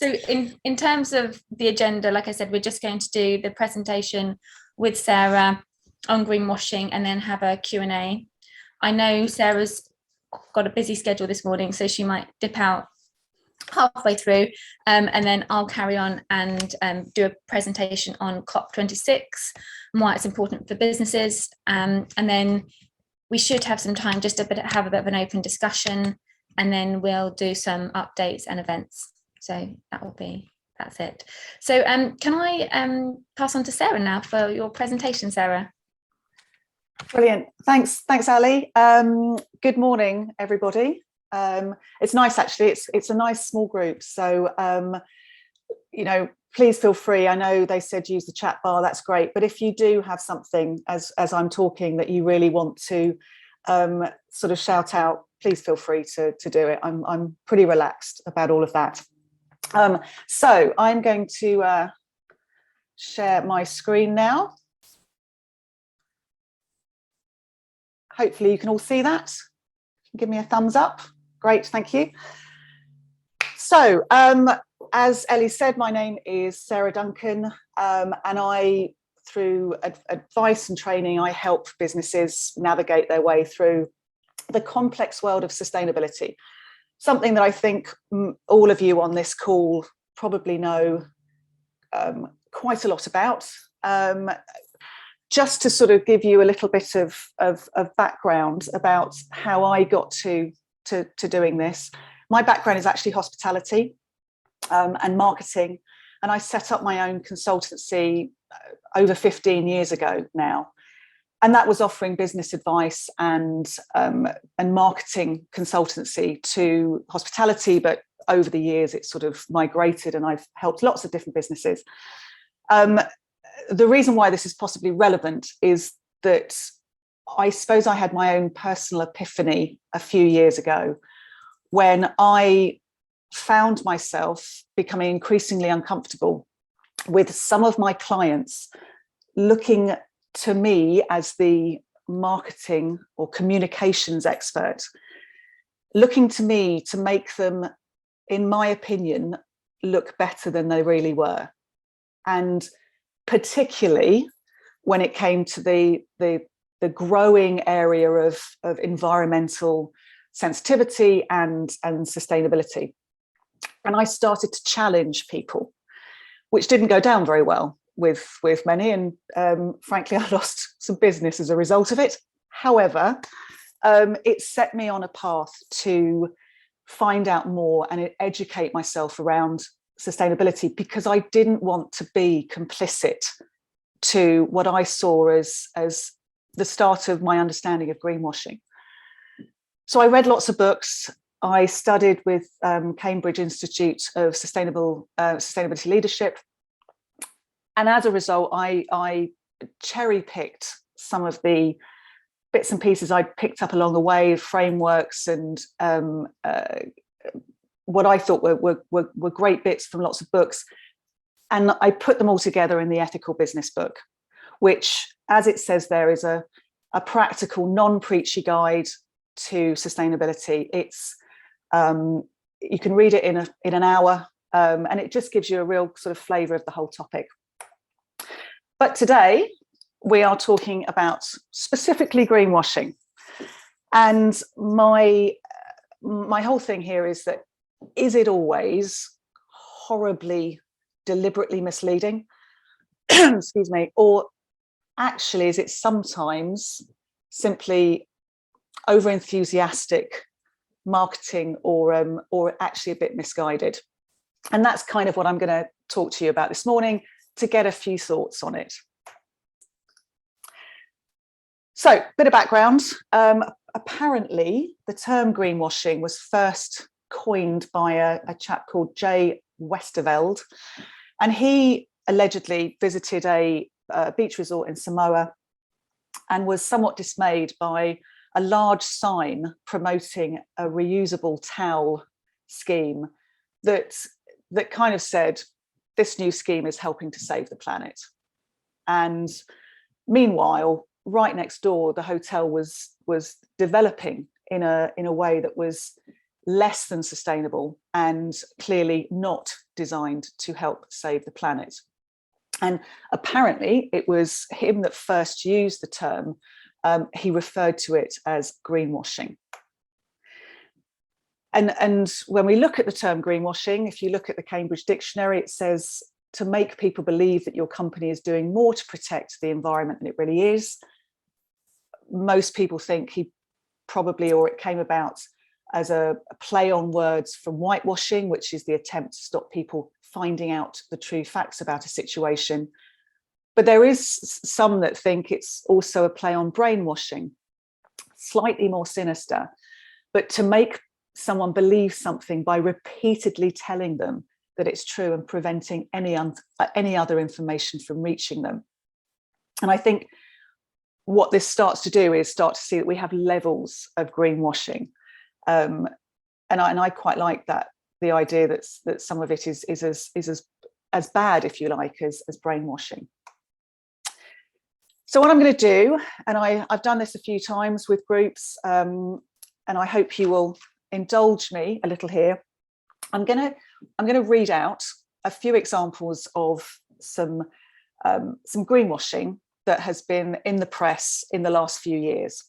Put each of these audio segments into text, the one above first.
So in terms of the agenda, like I said, we're just going to do the presentation with Sarah on greenwashing and then have a Q&A. I know Sarah's got a busy schedule this morning, so she might dip out halfway through, and then I'll carry on and do a presentation on COP26 and why it's important for businesses, and then we should have some time just to have a bit of an open discussion, and then we'll do some updates and events. So that's it. So can I pass on to Sarah now for your presentation, Sarah? Brilliant. Thanks, Ali. Good morning, everybody. It's nice, actually. It's a nice small group. So, please feel free. I know they said use the chat bar. That's great. But if you do have something as I'm talking that you really want to sort of shout out, please feel free to do it. I'm pretty relaxed about all of that. So I'm going to share my screen now. Hopefully you can all see that. Give me a thumbs up. Great, thank you. So, as Ellie said, my name is Sarah Duncan, and I, through advice and training, I help businesses navigate their way through the complex world of sustainability, something that I think all of you on this call probably know quite a lot about. Just to sort of give you a little bit of background about how I got to doing this. My background is actually hospitality and marketing, and I set up my own consultancy over 15 years ago now, and that was offering business advice and marketing consultancy to hospitality. But over the years, it sort of migrated, and I've helped lots of different businesses. The reason why this is possibly relevant is that I suppose I had my own personal epiphany a few years ago when I found myself becoming increasingly uncomfortable with some of my clients looking to me as the marketing or communications expert, looking to me to make them, in my opinion, look better than they really were. And particularly when it came to the growing area of environmental sensitivity and sustainability. And I started to challenge people, which didn't go down very well with many. And frankly, I lost some business as a result of it. However, it set me on a path to find out more and educate myself around sustainability, because I didn't want to be complicit to what I saw as the start of my understanding of greenwashing. So I read lots of books. I studied with Cambridge Institute of Sustainability Leadership. And as a result, I cherry-picked some of the bits and pieces I'd picked up along the way, frameworks and what I thought were great bits from lots of books. And I put them all together in the Ethical Business book, which, as it says there, is a practical, non-preachy guide to sustainability. It's you can read it in an hour, and it just gives you a real sort of flavour of the whole topic. But today we are talking about specifically greenwashing, and my whole thing here is that, is it always horribly, deliberately misleading? Excuse me. Or actually, is it sometimes simply over-enthusiastic marketing or actually a bit misguided? And that's kind of what I'm going to talk to you about this morning, to get a few thoughts on it. So, bit of background. Apparently, the term greenwashing was first coined by a chap called Jay Westerveld, and he allegedly visited a beach resort in Samoa and was somewhat dismayed by a large sign promoting a reusable towel scheme that kind of said, this new scheme is helping to save the planet. And meanwhile, right next door, the hotel was developing in a way that was less than sustainable, and clearly not designed to help save the planet. And apparently it was him that first used the term. He referred to it as greenwashing. And when we look at the term greenwashing, if you look at the Cambridge Dictionary, it says to make people believe that your company is doing more to protect the environment than it really is. Most people think he probably, or it came about as a play on words from whitewashing, which is the attempt to stop people finding out the true facts about a situation. But there is some that think it's also a play on brainwashing, slightly more sinister, but to make someone believe something by repeatedly telling them that it's true and preventing any other information from reaching them. And I think what this starts to do is start to see that we have levels of greenwashing. And I quite like that, the idea that some of it is as bad, if you like, as brainwashing. So what I'm going to do, and I've done this a few times with groups, and I hope you will indulge me a little here. I'm going to read out a few examples of some greenwashing that has been in the press in the last few years,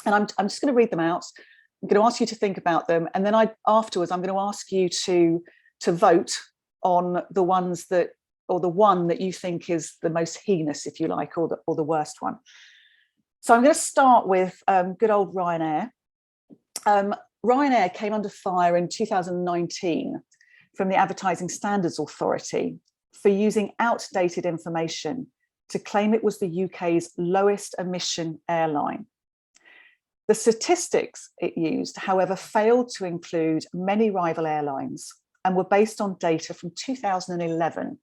and I'm just going to read them out. I'm going to ask you to think about them, and then afterwards I'm going to ask you to vote on the ones that, or the one that you think is the most heinous, if you like, or the worst one. So I'm going to start with good old Ryanair. Ryanair came under fire in 2019 from the Advertising Standards Authority for using outdated information to claim it was the UK's lowest emission airline. The statistics it used, however, failed to include many rival airlines and were based on data from 2011.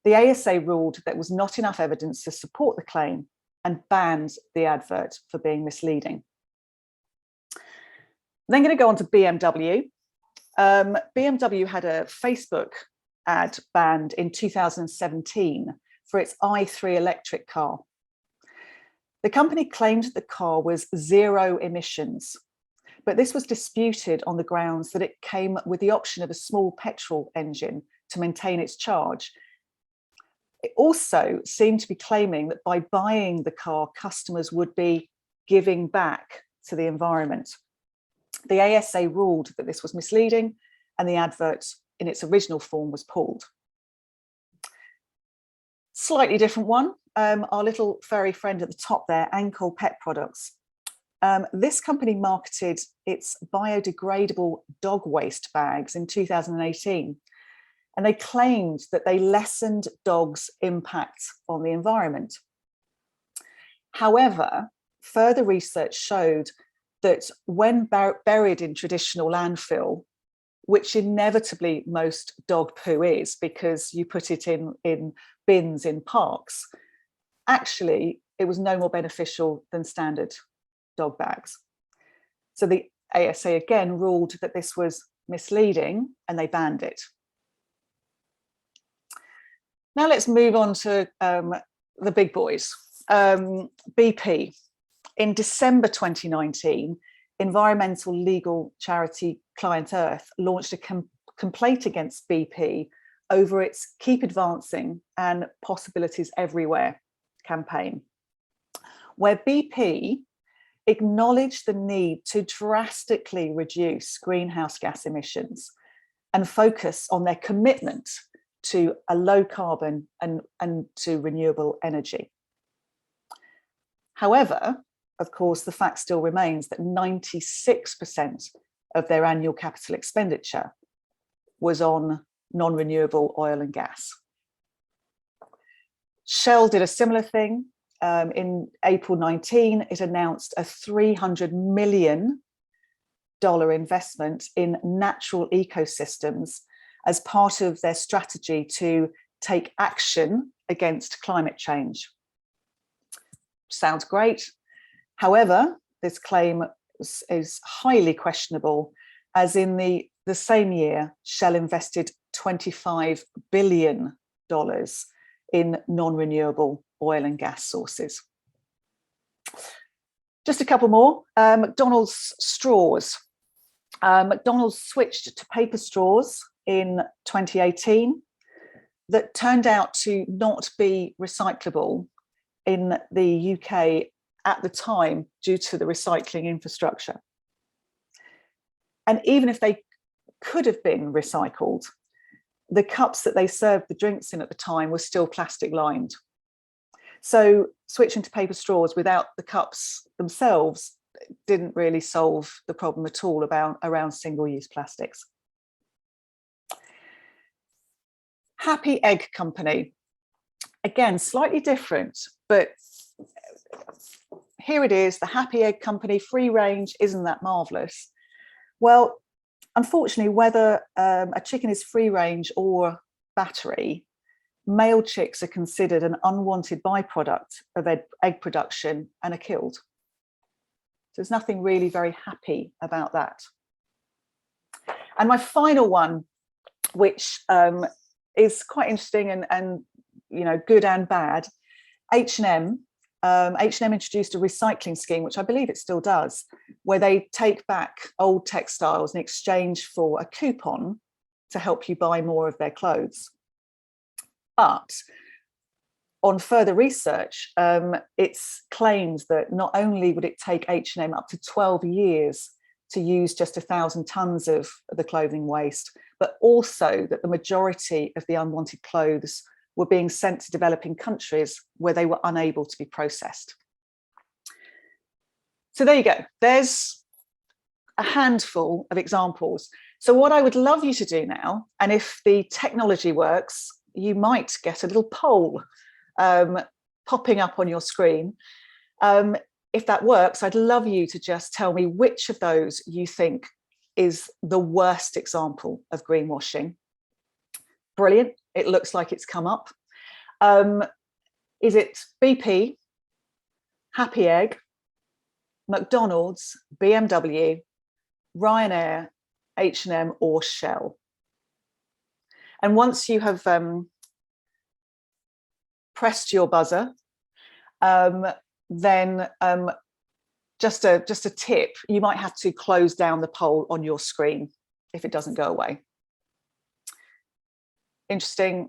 The ASA ruled there was not enough evidence to support the claim and banned the advert for being misleading. Then going to go on to BMW. BMW had a Facebook ad banned in 2017 for its i3 electric car. The company claimed the car was zero emissions, but this was disputed on the grounds that it came with the option of a small petrol engine to maintain its charge. It also seemed to be claiming that by buying the car, customers would be giving back to the environment. The ASA ruled that this was misleading, and the advert in its original form was pulled. Slightly different one, our little furry friend at the top there, Ankle Pet Products. This company marketed its biodegradable dog waste bags in 2018, and they claimed that they lessened dogs' impact on the environment. However, further research showed that when buried in traditional landfill, which inevitably most dog poo is because you put it in bins in parks, actually it was no more beneficial than standard dog bags. So the ASA again ruled that this was misleading and they banned it. Now let's move on to the big boys. BP. In December 2019, environmental legal charity Client Earth launched a complaint against BP over its Keep Advancing and Possibilities Everywhere campaign, where BP acknowledged the need to drastically reduce greenhouse gas emissions and focus on their commitment to a low carbon and to renewable energy. However, of course, the fact still remains that 96% of their annual capital expenditure was on non-renewable oil and gas. Shell did a similar thing. In April 19, it announced a $300 million investment in natural ecosystems as part of their strategy to take action against climate change. Sounds great. However, this claim is highly questionable, as in the same year, Shell invested $25 billion in non-renewable oil and gas sources. Just a couple more. McDonald's straws. McDonald's switched to paper straws in 2018 that turned out to not be recyclable in the UK at the time due to the recycling infrastructure. And even if they could have been recycled, the cups that they served the drinks in at the time were still plastic lined. So switching to paper straws without the cups themselves didn't really solve the problem at all around single-use plastics. Happy Egg Company. Again, slightly different, but here it is, the Happy Egg Company, free range, isn't that marvellous? Well, unfortunately, whether a chicken is free range or battery, male chicks are considered an unwanted byproduct of egg production and are killed. So there's nothing really very happy about that. And my final one, which is quite interesting and you know, good and bad, H&M. H&M introduced a recycling scheme, which I believe it still does, where they take back old textiles in exchange for a coupon to help you buy more of their clothes. But on further research, it's claimed that not only would it take H&M up to 12 years to use just 1,000 tons of the clothing waste, but also that the majority of the unwanted clothes were being sent to developing countries where they were unable to be processed. So there you go. There's a handful of examples. So what I would love you to do now, and if the technology works, you might get a little poll popping up on your screen. If that works, I'd love you to just tell me which of those you think is the worst example of greenwashing. Brilliant. It looks like it's come up. Is it BP, Happy Egg, McDonald's, BMW, Ryanair, H&M or Shell? And once you have pressed your buzzer, then just a tip, you might have to close down the poll on your screen if it doesn't go away. Interesting.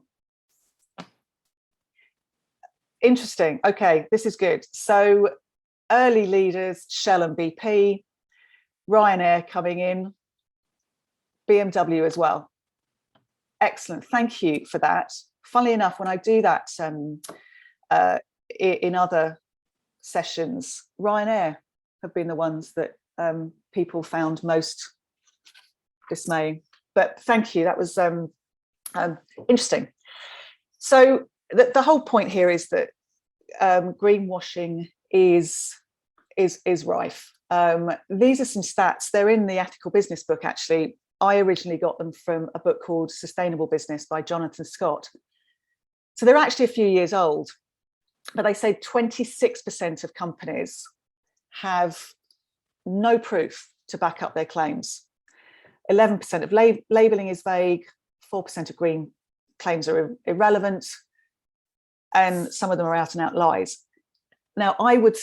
Okay, this is good. So early leaders, Shell and BP, Ryanair coming in, BMW as well. Excellent, thank you for that. Funnily enough, when I do that in other sessions, Ryanair have been the ones that people found most dismaying. But thank you, that was interesting. So the whole point here is that greenwashing is rife. These are some stats. They're in the Ethical Business book, actually. I originally got them from a book called Sustainable Business by Jonathan Scott. So they're actually a few years old, but they say 26% of companies have no proof to back up their claims. 11% of labelling is vague, 4% of green claims are irrelevant, and some of them are out and out lies. Now, I would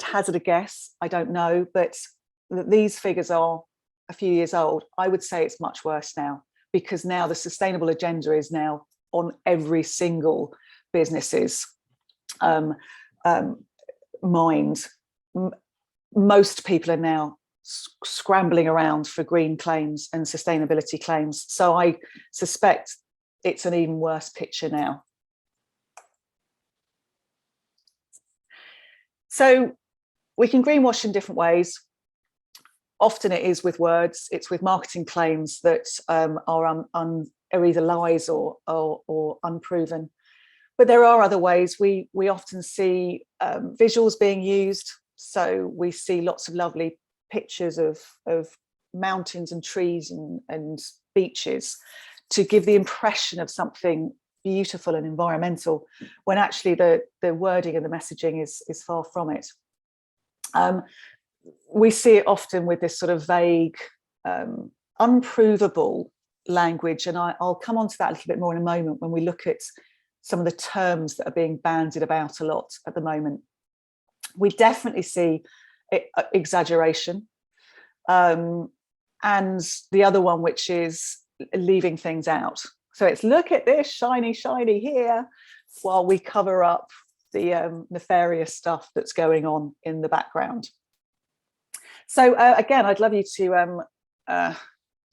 hazard a guess, I don't know, but these figures are a few years old. I would say it's much worse now, because now the sustainable agenda is now on every single business's mind. Most people are now scrambling around for green claims and sustainability claims. So I suspect it's an even worse picture now. So we can greenwash in different ways. Often it is with words, it's with marketing claims that are either lies or unproven. But there are other ways. We often see visuals being used. So we see lots of lovely pictures of mountains and trees and beaches to give the impression of something beautiful and environmental, when actually the wording and the messaging is far from it. We see it often with this sort of vague, unprovable language, and I'll come on to that a little bit more in a moment when we look at some of the terms that are being bandied about a lot at the moment. We definitely see exaggeration, and and the other one which is leaving things out. So it's look at this shiny here, while we cover up the nefarious stuff that's going on in the background. So again, I'd love you to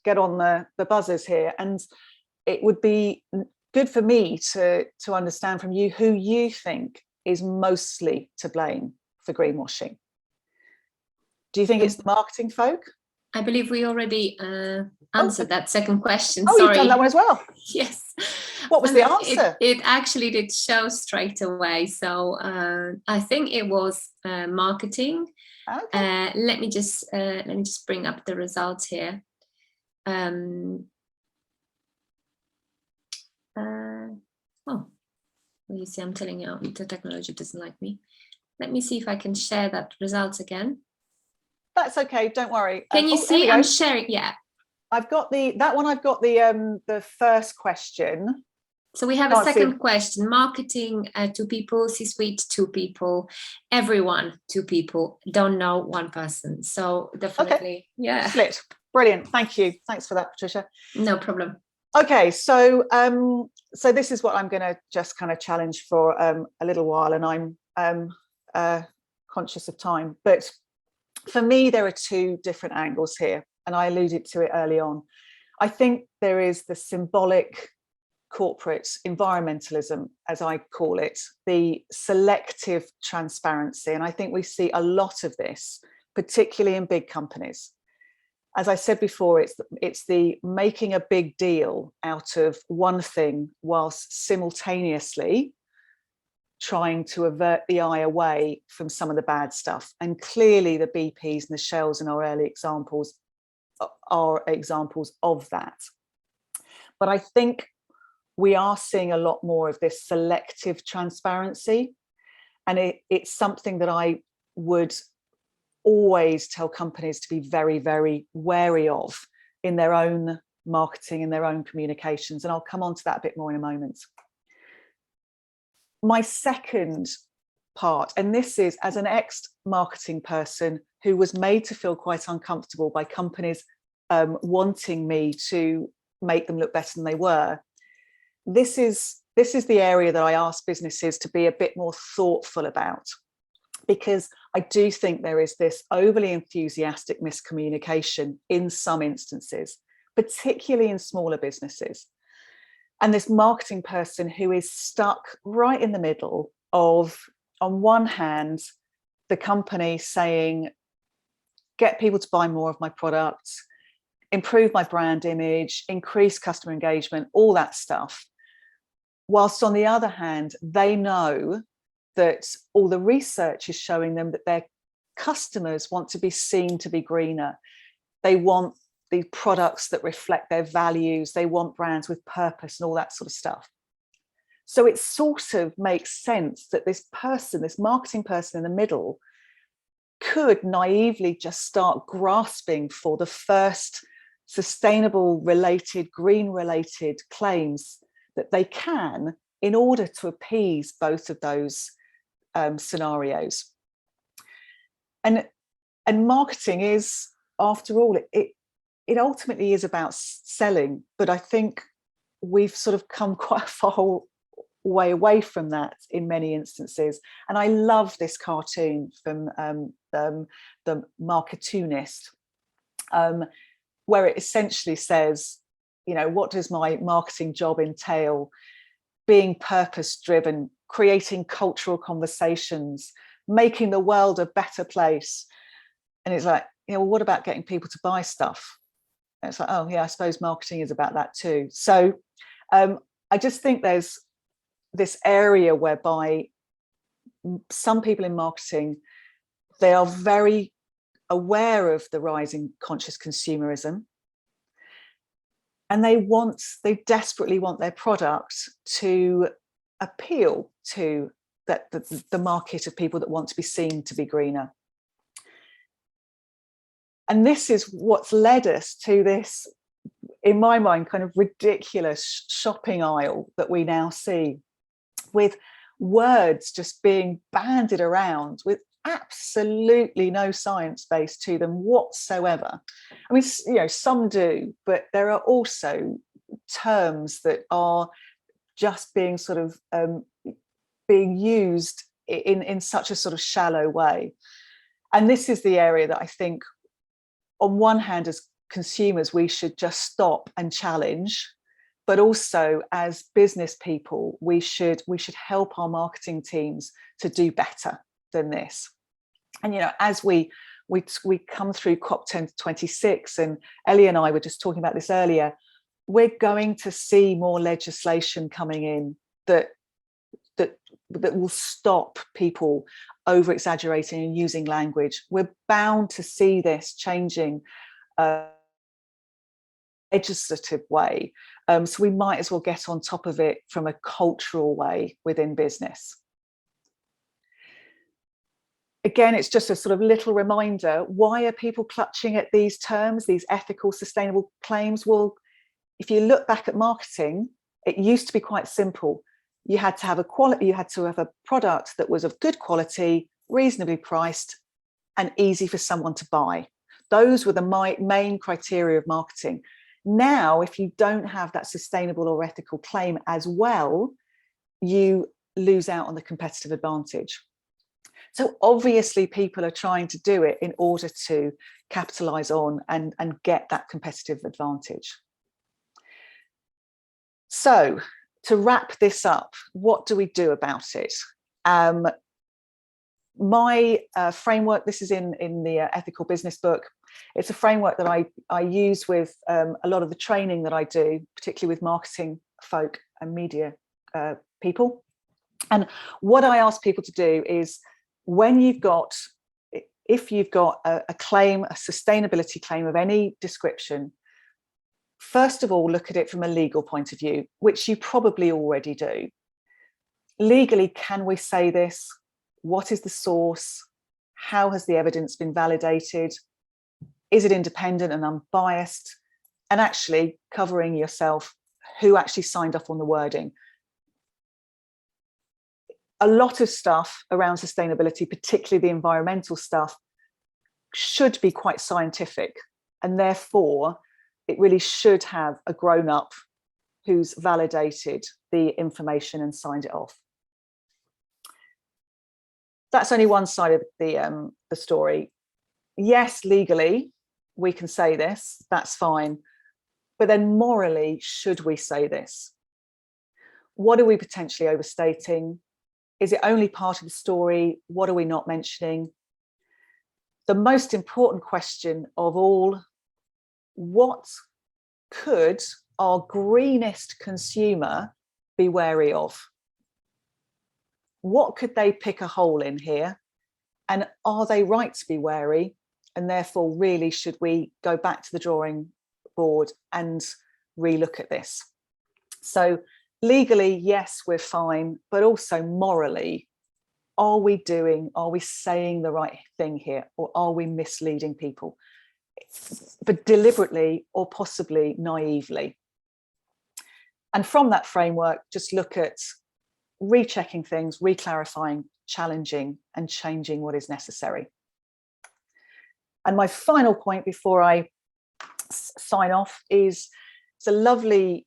get on the buzzers here, and it would be good for me to understand from you who you think is mostly to blame for greenwashing. Do you think it's the marketing folk? I believe we already answered that second question. Oh, Sorry. you've done that one as well. Yes. What was the answer? It actually did show straight away. So I think it was marketing. Okay. Let me just bring up the results here. Oh, you see, I'm telling you, the technology doesn't like me. Let me see if I can share that results again. That's okay. Don't worry. Can you see? I'm sharing. Yeah. I've got the first question. So we have a second question: marketing 2 people, C-suite 2 people, everyone 2 people, don't know 1 person. So definitely, okay. Yeah. Split. Brilliant. Thank you. Thanks for that, Patricia. No problem. Okay, so so this is what I'm going to just kind of challenge for a little while, and I'm conscious of time. But for me, there are 2 different angles here, and I alluded to it early on. I think there is the symbolic corporate environmentalism, as I call it, the selective transparency. And I think we see a lot of this, particularly in big companies. As I said before, it's the making a big deal out of one thing whilst simultaneously trying to avert the eye away from some of the bad stuff. And clearly the BPs and the Shells in our early examples are examples of that. But I think we are seeing a lot more of this selective transparency. And it's something that I would always tell companies to be very, very wary of in their own marketing, in their own communications. And I'll come on to that a bit more in a moment. My second part, and this is as an ex-marketing person who was made to feel quite uncomfortable by companies wanting me to make them look better than they were. This is the area that I ask businesses to be a bit more thoughtful about, because I do think there is this overly enthusiastic miscommunication in some instances, particularly in smaller businesses. And this marketing person who is stuck right in the middle of, on one hand, the company saying, get people to buy more of my products, improve my brand image, increase customer engagement, all that stuff. Whilst on the other hand, they know that all the research is showing them that their customers want to be seen to be greener. They want the products that reflect their values. They want brands with purpose and all that sort of stuff. So it sort of makes sense that this person, this marketing person in the middle, could naively just start grasping for the first sustainable related, green related claims that they can in order to appease both of those scenarios. And marketing is, after all, it ultimately is about selling, but I think we've sort of come quite a far way away from that in many instances. And I love this cartoon from the Marketoonist, where it essentially says, you know, what does my marketing job entail? Being purpose-driven, creating cultural conversations, making the world a better place. And it's like, you know, well, what about getting people to buy stuff? And it's like, oh yeah, I suppose marketing is about that too. So I just think there's this area whereby some people in marketing, they are very aware of the rising conscious consumerism, and they desperately want their product to appeal to the market of people that want to be seen to be greener. And this is what's led us to this, in my mind, kind of ridiculous shopping aisle that we now see, with words just being bandied around with absolutely no science base to them whatsoever. I mean, you know, some do, but there are also terms that are just being sort of being used in such a sort of shallow way. And this is the area that I think, on one hand, as consumers, we should just stop and challenge, but also as business people, we should help our marketing teams to do better than this. And, you know, as we come through COP26, and Ellie and I were just talking about this earlier, we're going to see more legislation coming in that will stop people over exaggerating and using language. We're bound to see this changing legislative way. So we might as well get on top of it from a cultural way within business. Again, it's just a sort of little reminder, why are people clutching at these terms, these ethical, sustainable claims? Well, if you look back at marketing, it used to be quite simple. You had to have a product that was of good quality, reasonably priced, and easy for someone to buy. Those were the main criteria of marketing. Now, if you don't have that sustainable or ethical claim as well, you lose out on the competitive advantage. So obviously people are trying to do it in order to capitalize on and get that competitive advantage. So to wrap this up, what do we do about it? My framework, this is in the ethical business book. It's a framework that I use with a lot of the training that I do, particularly with marketing folk and media people. And what I ask people to do is, if you've got a claim, a sustainability claim of any description, first of all, look at it from a legal point of view, which you probably already do. Legally, can we say this? What is the source? How has the evidence been validated? Is it independent and unbiased? And actually covering yourself, who actually signed off on the wording. A lot of stuff around sustainability, particularly the environmental stuff, should be quite scientific, and therefore it really should have a grown-up who's validated the information and signed it off. That's only one side of the story. Yes, legally, we can say this, that's fine. But then morally, should we say this? What are we potentially overstating? Is it only part of the story? What are we not mentioning? The most important question of all, what could our greenest consumer be wary of? What could they pick a hole in here? And are they right to be wary? And therefore, really, should we go back to the drawing board and relook at this? So legally, yes, we're fine, but also morally, are we saying the right thing here, or are we misleading people, but deliberately or possibly naively? And from that framework, just look at rechecking things, reclarifying, challenging, and changing what is necessary. And my final point before I sign off is, it's a lovely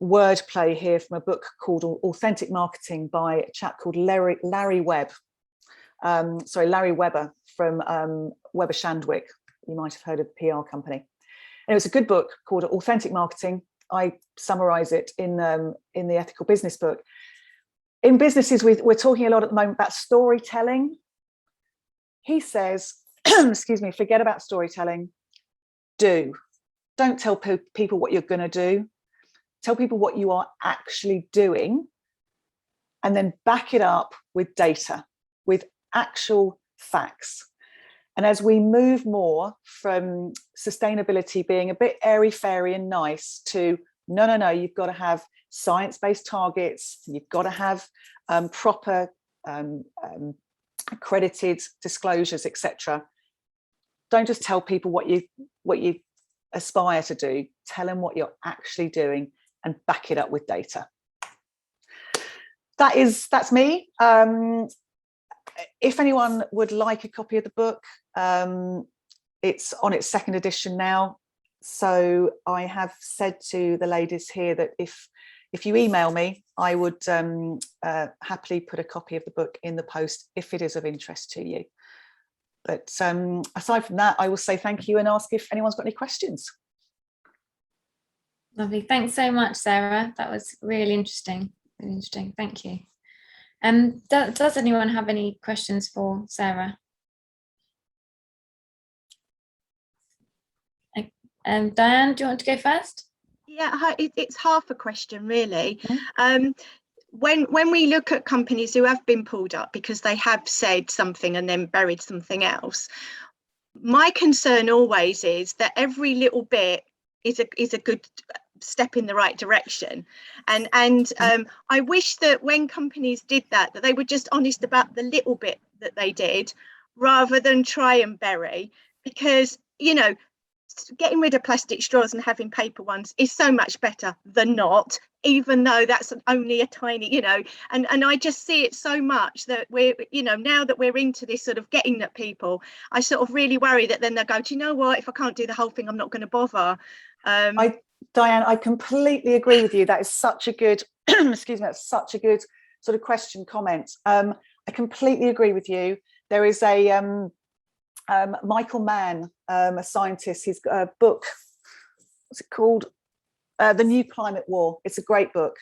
wordplay here from a book called Authentic Marketing by a chap called Larry Webb. Larry Webber from Webber Shandwick. You might have heard of the PR company. And it was a good book called Authentic Marketing. I summarize it in the ethical business book. In businesses, we're talking a lot at the moment about storytelling. He says, excuse me, forget about storytelling. Don't tell people what you're going to do. Tell people what you are actually doing, and then back it up with data, with actual facts. And as we move more from sustainability being a bit airy-fairy and nice to no, you've got to have science-based targets, you've got to have proper accredited disclosures, etc. Don't just tell people what you aspire to do. Tell them what you're actually doing and back it up with data. That's me. if anyone would like a copy of the book, it's on its second edition now. So I have said to the ladies here that if you email me, I would happily put a copy of the book in the post if it is of interest to you. But aside from that, I will say thank you and ask if anyone's got any questions. Lovely. Thanks so much, Sarah. That was really interesting. Really interesting. Thank you. Does anyone have any questions for Sarah? Diane, do you want to go first? Yeah, it's half a question, really. When we look at companies who have been pulled up because they have said something and then buried something else, my concern always is that every little bit is a good step in the right direction, and I wish that when companies did that they were just honest about the little bit that they did rather than try and bury, because getting rid of plastic straws and having paper ones is so much better than not, even though that's only a tiny, and I just see it so much that we're, now that we're into this sort of getting at people, I sort of really worry that then they'll go, do you know what, if I can't do the whole thing, I'm not going to bother. Diane, I completely agree with you. That is such a good, excuse me, that's such a good sort of question, comment. I completely agree with you. There is a Michael Mann, a scientist, he's got a book, what's it called? The New Climate War. It's a great book.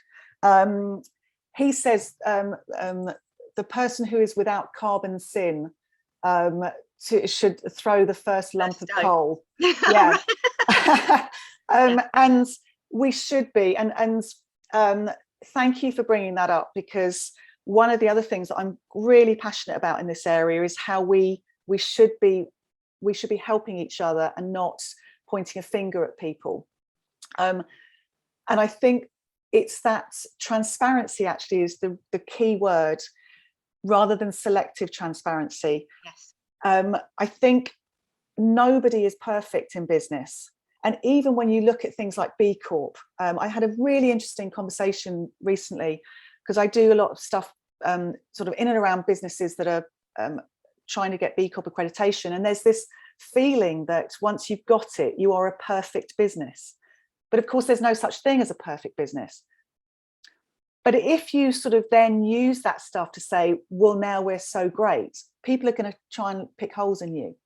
He says the person who is without carbon sin should throw the first lump of coal. Yeah. And we should be, and thank you for bringing that up, because one of the other things that I'm really passionate about in this area is how we should be helping each other and not pointing a finger at people. And I think it's that transparency actually is the key word, rather than selective transparency. Yes. I think nobody is perfect in business. And even when you look at things like B Corp, I had a really interesting conversation recently, because I do a lot of stuff sort of in and around businesses that are trying to get B Corp accreditation. And there's this feeling that once you've got it, you are a perfect business. But of course, there's no such thing as a perfect business. But if you sort of then use that stuff to say, well, now we're so great, people are going to try and pick holes in you.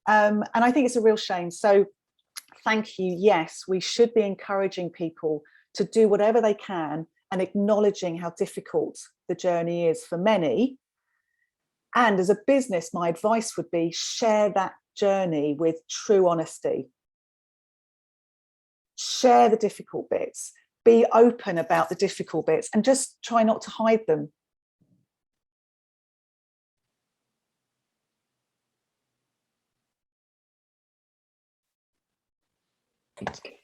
And I think it's a real shame. So thank you. Yes, we should be encouraging people to do whatever they can and acknowledging how difficult the journey is for many. And as a business, my advice would be share that journey with true honesty. Share the difficult bits, be open about the difficult bits, and just try not to hide them.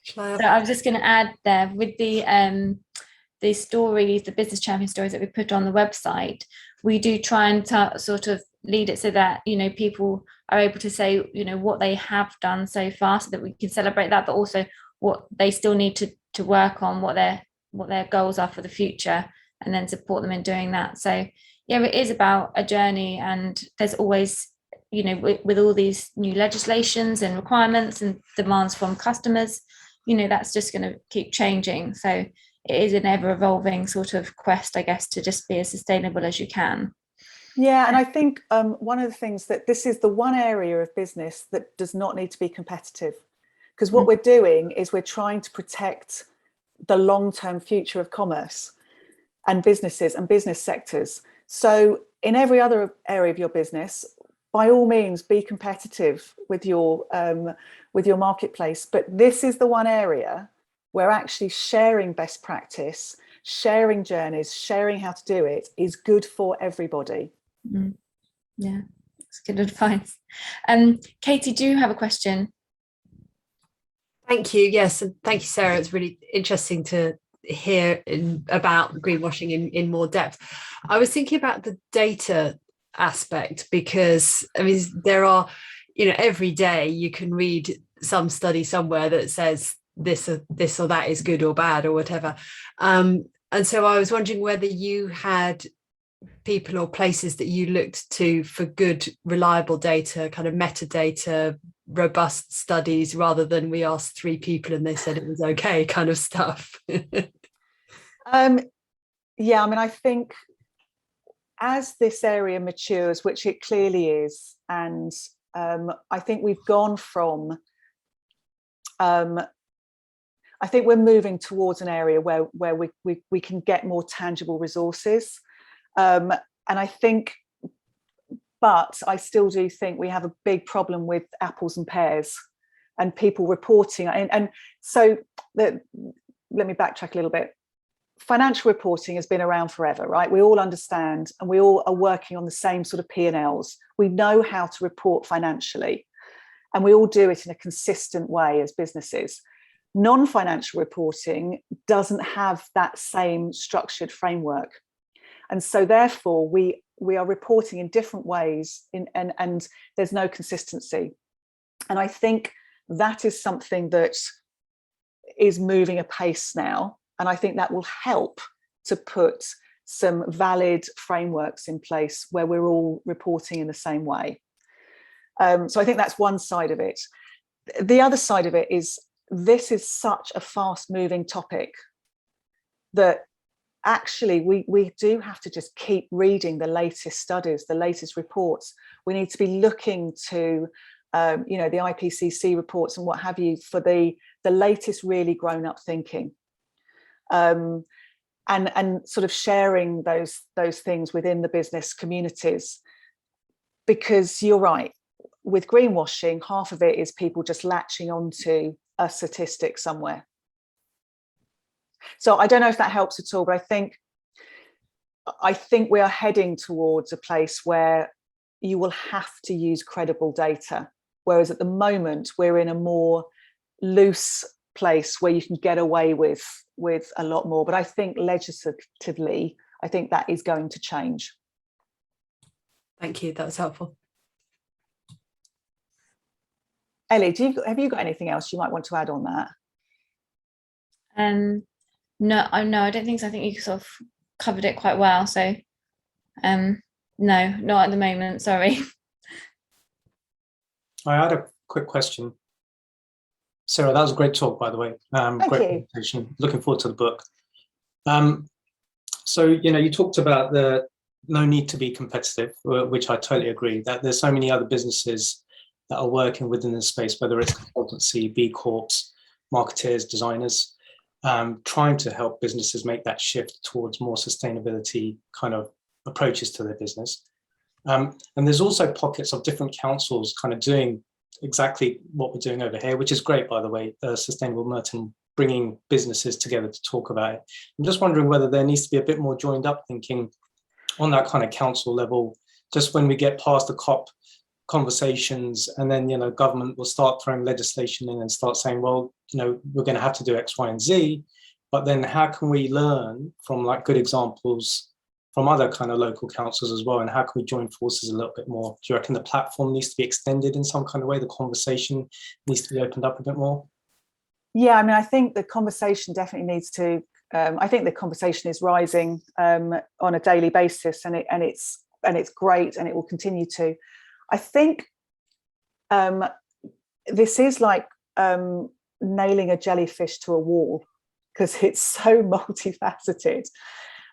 So I was just going to add there with the stories, the business champion stories that we put on the website, we do try and sort of lead it so that, people are able to say, what they have done so far, so that we can celebrate that, but also what they still need to work on, what their goals are for the future, and then support them in doing that. So yeah, it is about a journey, and there's always, with all these new legislations and requirements and demands from customers, that's just going to keep changing. So it is an ever evolving sort of quest, I guess, to just be as sustainable as you can. Yeah, and I think one of the things that this is the one area of business that does not need to be competitive, because what we're doing is we're trying to protect the long-term future of commerce and businesses and business sectors. So in every other area of your business, by all means, be competitive with your marketplace. But this is the one area where actually sharing best practice, sharing journeys, sharing how to do it is good for everybody. Yeah, that's good advice. Katie, do you have a question? Thank you. Yes, and thank you, Sarah. It's really interesting to hear about greenwashing in more depth. I was thinking about the data aspect, because there are, every day you can read some study somewhere that says this or that is good or bad or whatever. And so I was wondering whether you had people or places that you looked to for good, reliable data, kind of metadata, robust studies, rather than we asked 3 people and they said it was okay kind of stuff? Yeah, I mean, I think as this area matures, which it clearly is, and I think we've gone from, I think we're moving towards an area where we can get more tangible resources. And I think, but I still do think we have a big problem with apples and pears and people reporting. And so let me backtrack a little bit. Financial reporting has been around forever, right? We all understand, and we all are working on the same sort of P&Ls. We know how to report financially, and we all do it in a consistent way as businesses. Non-financial reporting doesn't have that same structured framework. And so therefore we are reporting in different ways and there's no consistency. And I think that is something that is moving apace now. And I think that will help to put some valid frameworks in place where we're all reporting in the same way. So I think that's one side of it. The other side of it is this is such a fast moving topic that actually we do have to just keep reading the latest studies, the latest reports. We need to be looking to the IPCC reports and what have you for the latest really grown up thinking. And sort of sharing those things within the business communities, because you're right, with greenwashing, half of it is people just latching onto a statistic somewhere. So I don't know if that helps at all, but I think we are heading towards a place where you will have to use credible data, whereas at the moment we're in a more loose place where you can get away with a lot more. But I think legislatively, I think that is going to change. Thank you, that was helpful. Ellie, have you got anything else you might want to add on that? No, I don't think so. I think you sort of covered it quite well. So, no, not at the moment. Sorry. I had a quick question. Sarah, that was a great talk, by the way. Great presentation. Looking forward to the book. So, you talked about the no need to be competitive, which I totally agree, that there's so many other businesses that are working within this space, whether it's consultancy, B Corps, marketeers, designers, trying to help businesses make that shift towards more sustainability kind of approaches to their business. And there's also pockets of different councils kind of doing exactly what we're doing over here, which is great, by the way, Sustainable Merton bringing businesses together to talk about it. I'm just wondering whether there needs to be a bit more joined up thinking on that kind of council level, just when we get past the COP conversations, and then government will start throwing legislation in and start saying, well, we're going to have to do X, Y, and Z, but then how can we learn from like good examples from other kind of local councils as well, and how can we join forces a little bit more? Do you reckon the platform needs to be extended in some kind of way? The conversation needs to be opened up a bit more? Yeah, I mean, I think the conversation definitely needs to. I think the conversation is rising on a daily basis, and it's great, and it will continue to. I think this is like nailing a jellyfish to a wall, because it's so multifaceted,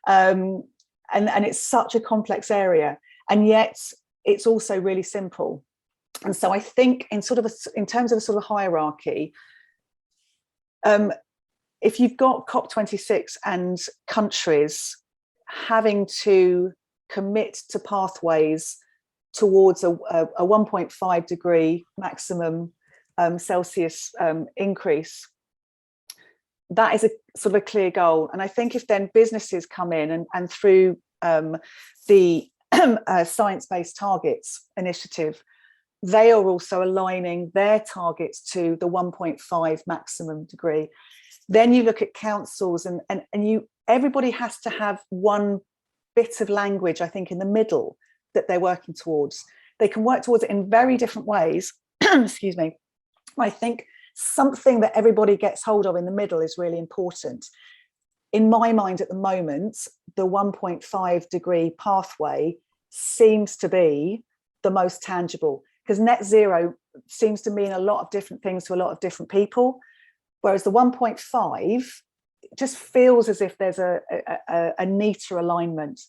and it's such a complex area, and yet it's also really simple. And so I think in terms of a sort of hierarchy, if you've got COP26 and countries having to commit to pathways towards a 1.5 degree maximum Celsius increase, that is a sort of a clear goal. And I think if then businesses come in and through the Science-Based Targets initiative, they are also aligning their targets to the 1.5 maximum degree. Then you look at councils and everybody has to have one bit of language, I think, in the middle that they're working towards. They can work towards it in very different ways. Excuse me. I think something that everybody gets hold of in the middle is really important. in my mind at the moment, the 1.5 degree pathway seems to be the most tangible, because net zero seems to mean a lot of different things to a lot of different people, whereas the 1.5 just feels as if there's a neater alignment.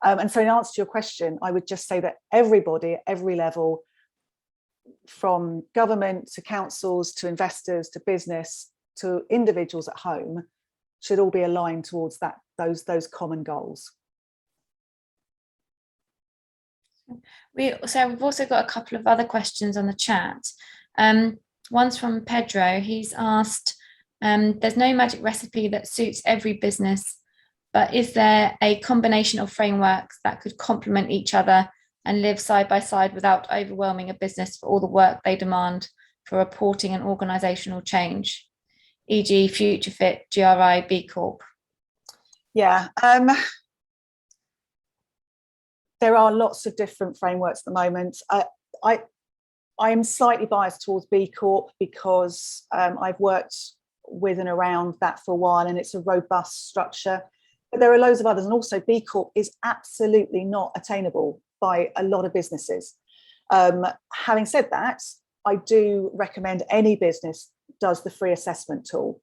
And so in answer to your question, I would just say that everybody at every level, from government to councils to investors to business to individuals at home, should all be aligned towards those common goals. We've also got a couple of other questions on the chat. One's from Pedro. He's asked, there's no magic recipe that suits every business, but is there a combination of frameworks that could complement each other and live side by side without overwhelming a business for all the work they demand for reporting and organisational change, e.g. Future Fit, GRI, B Corp? Yeah, there are lots of different frameworks at the moment. I am slightly biased towards B Corp because I've worked with and around that for a while, and it's a robust structure. But there are loads of others, and also B Corp is absolutely not attainable by a lot of businesses. Having said that, I do recommend any business does the free assessment tool,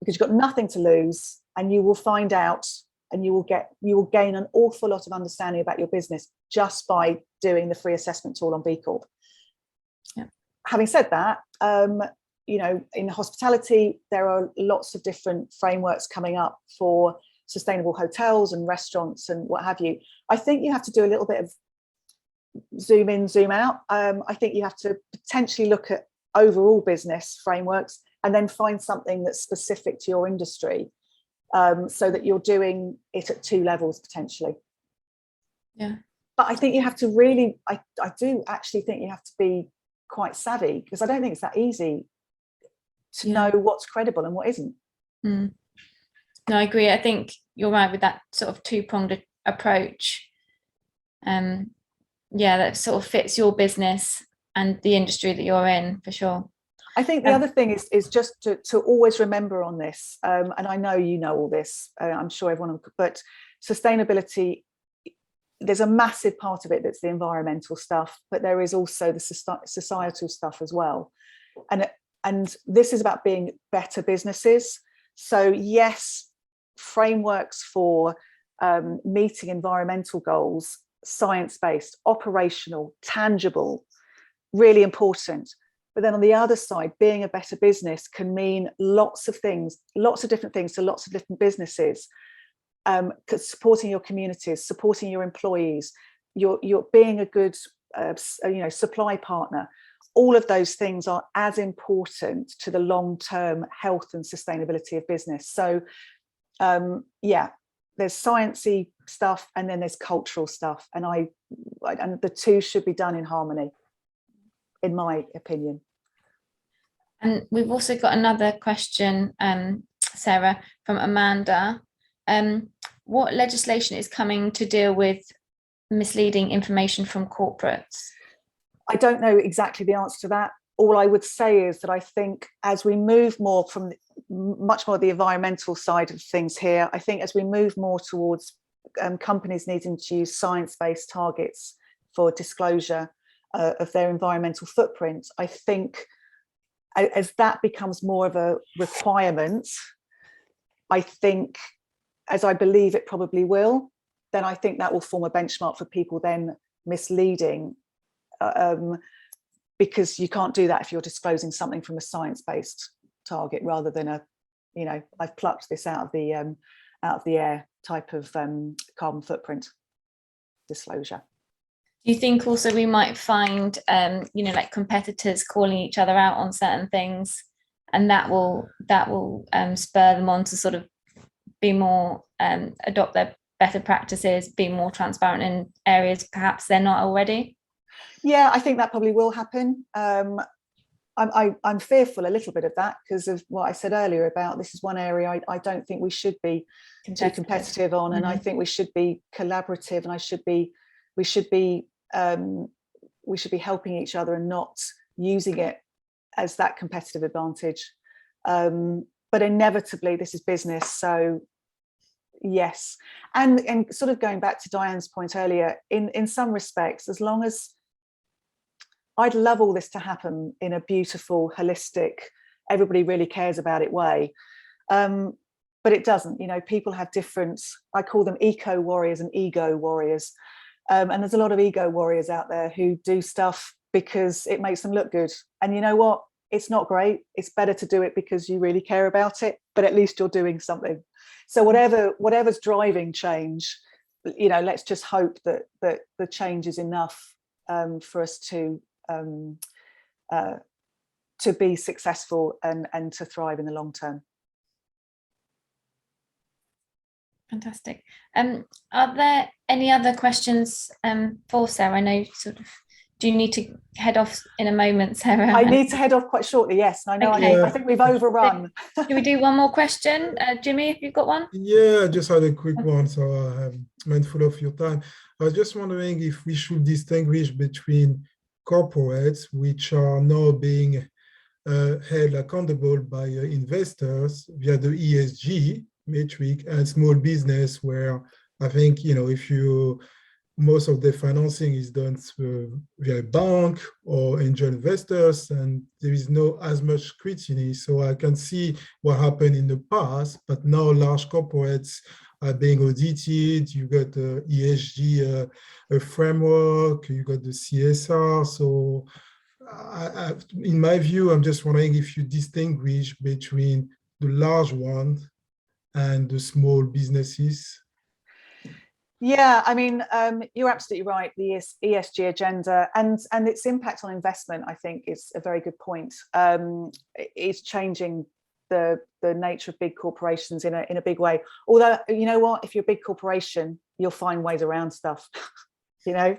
because you've got nothing to lose, and you will find out, and you will gain an awful lot of understanding about your business just by doing the free assessment tool on B Corp. Yeah. Having said that, in hospitality, there are lots of different frameworks coming up for sustainable hotels and restaurants and what have you. I think you have to do a little bit of zoom in, zoom out. I think you have to potentially look at overall business frameworks and then find something that's specific to your industry, so that you're doing it at two levels potentially. Yeah. But I think you have to really, I do actually think you have to be quite savvy, because I don't think it's that easy to know what's credible and what isn't. Mm. No, I agree. I think you're right with that sort of two-pronged approach. That sort of fits your business and the industry that you're in, for sure. I think the other thing is just to always remember on this, and I know you know all this, I'm sure everyone, but sustainability, there's a massive part of it that's the environmental stuff, but there is also the societal stuff as well. And this is about being better businesses. So yes, frameworks for meeting environmental goals, science-based, operational, tangible, really important. But then on the other side, being a better business can mean lots of things, lots of different things to lots of different businesses. Supporting your communities, supporting your employees, you're being a good supply partner. All of those things are as important to the long-term health and sustainability of business. So there's sciencey stuff and then there's cultural stuff, and the two should be done in harmony, in my opinion. And we've also got another question, Sarah, from Amanda. What legislation is coming to deal with misleading information from corporates? I don't know exactly the answer to that. All I would say is that I think as we move more from much more the environmental side of things here, I think as we move more towards companies needing to use science-based targets for disclosure of their environmental footprint, I think as that becomes more of a requirement, I think, as I believe it probably will, then I think that will form a benchmark for people then misleading, because you can't do that if you're disclosing something from a science-based target rather than I've plucked this out of the air type of carbon footprint disclosure. Do you think also we might find like competitors calling each other out on certain things, and that will spur them on to sort of be more adopt their better practices, be more transparent in areas perhaps they're not already? Yeah, I think that probably will happen. I'm fearful a little bit of that because of what I said earlier about this is one area I don't think we should be too competitive on, and I think we should be collaborative, and we should be helping each other and not using it as that competitive advantage. But inevitably, this is business, so Yes, and sort of going back to Diane's point earlier, in some respects, as long as I'd love all this to happen in a beautiful, holistic, everybody really cares about it way, but it doesn't. You know, people have different, I call them eco warriors and ego warriors, and there's a lot of ego warriors out there who do stuff because it makes them look good. And you know what? It's not great. It's better to do it because you really care about it, but at least you're doing something. So whatever's driving change, you know, let's just hope that the change is enough for us to be successful and to thrive in the long term. Fantastic. Are there any other questions for Sarah? I know sort of, do you need to head off in a moment, Sarah? I need to head off quite shortly, yes. I know. Okay. I think we've overrun. Do we do one more question? Jimmy, if you've got one? Yeah, I just had a quick one, so I'm mindful of your time. I was just wondering if we should distinguish between corporates, which are now being held accountable by investors via the ESG metric, and small business, where I think, you know, if you most of the financing is done through via bank or angel investors, and there is no as much scrutiny. So I can see what happened in the past, but now large corporates are being audited. You got the ESG framework, you got the CSR. So in my view, I'm just wondering if you distinguish between the large ones and the small businesses. Yeah, I mean, you're absolutely right. The ESG agenda and its impact on investment, I think, is a very good point. It's changing the nature of big corporations in a big way. Although, you know what, if you're a big corporation, you'll find ways around stuff. You know,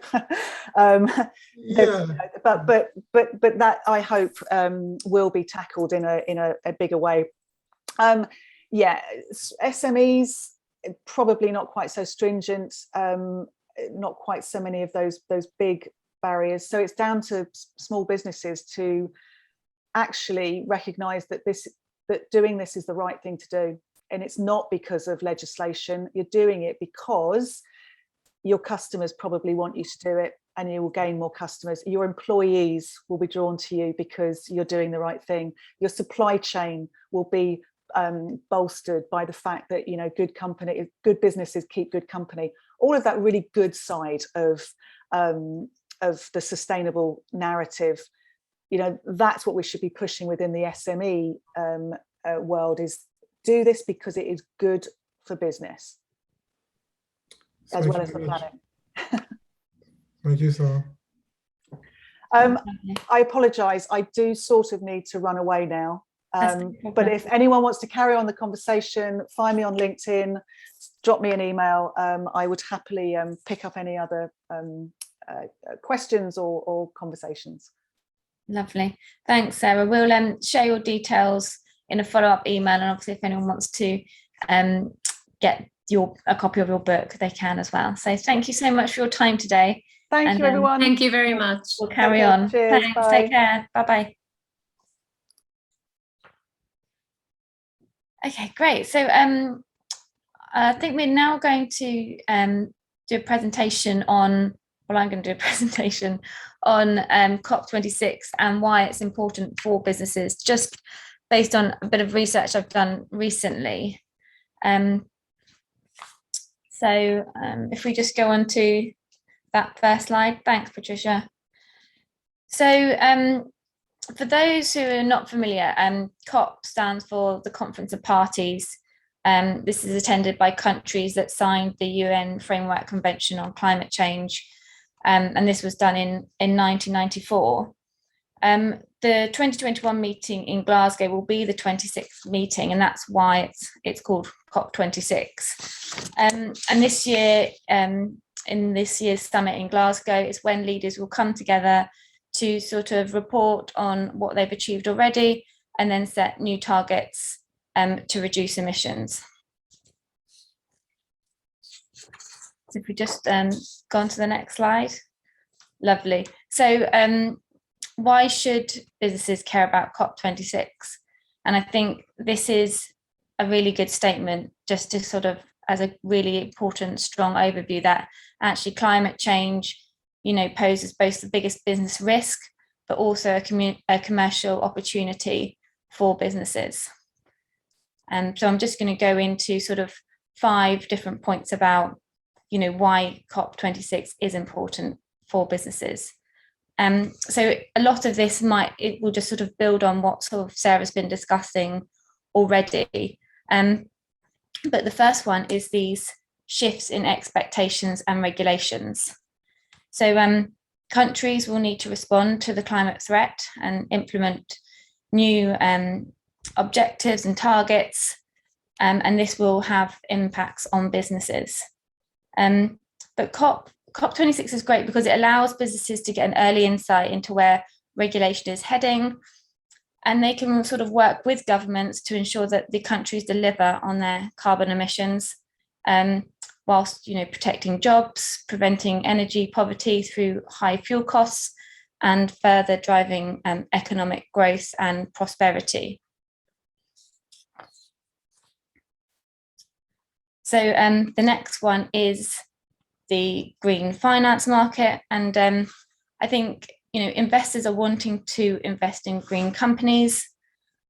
Yeah. but that, I hope, will be tackled in a bigger way. Yeah, SMEs, probably not quite so stringent, not quite so many of those big barriers. So it's down to small businesses to actually recognise that doing this is the right thing to do, and it's not because of legislation. You're doing it because your customers probably want you to do it, and you will gain more customers. Your employees will be drawn to you because you're doing the right thing. Your supply chain will be bolstered by the fact that, you know, good businesses keep good company. All of that really good side of the sustainable narrative, you know, that's what we should be pushing within the SME world, is do this because it is good for business as well as the planet. Thank you, Sarah. I apologise, I do sort of need to run away now. But if anyone wants to carry on the conversation, find me on LinkedIn, drop me an email. I would happily pick up any other questions or conversations. Lovely. Thanks, Sarah. We'll share your details in a follow-up email, and obviously if anyone wants to get a copy of your book, they can as well. So thank you so much for your time today. Thank you, everyone. Thank you very much. We'll carry on. Cheers, Thanks. bye. Take care. Bye-bye. Okay, great. So I think we're now going to do a presentation on, well, I'm going to do a presentation on COP26 and why it's important for businesses, just based on a bit of research I've done recently. So if we just go on to that first slide. Thanks, Patricia. So for those who are not familiar, COP stands for the Conference of Parties. This is attended by countries that signed the UN Framework Convention on Climate Change, and this was done in 1994. The 2021 meeting in Glasgow will be the 26th meeting, and that's why it's called COP26. And this year, in this year's summit in Glasgow, is when leaders will come together to sort of report on what they've achieved already and then set new targets to reduce emissions. So if we just go on to the next slide. Lovely. So why should businesses care about COP26? And I think this is a really good statement just to sort of as a really important, strong overview that actually climate change, poses both the biggest business risk, but also a commercial opportunity for businesses. So I'm just going to go into sort of 5 different points about, why COP26 is important for businesses. So a lot of this it will just sort of build on what sort of Sarah's been discussing already. But the first one is these shifts in expectations and regulations. So countries will need to respond to the climate threat and implement new objectives and targets, and this will have impacts on businesses. But COP26 is great because it allows businesses to get an early insight into where regulation is heading, and they can sort of work with governments to ensure that the countries deliver on their carbon emissions, whilst protecting jobs, preventing energy poverty through high fuel costs, and further driving economic growth and prosperity. So the next one is the green finance market, and I think investors are wanting to invest in green companies,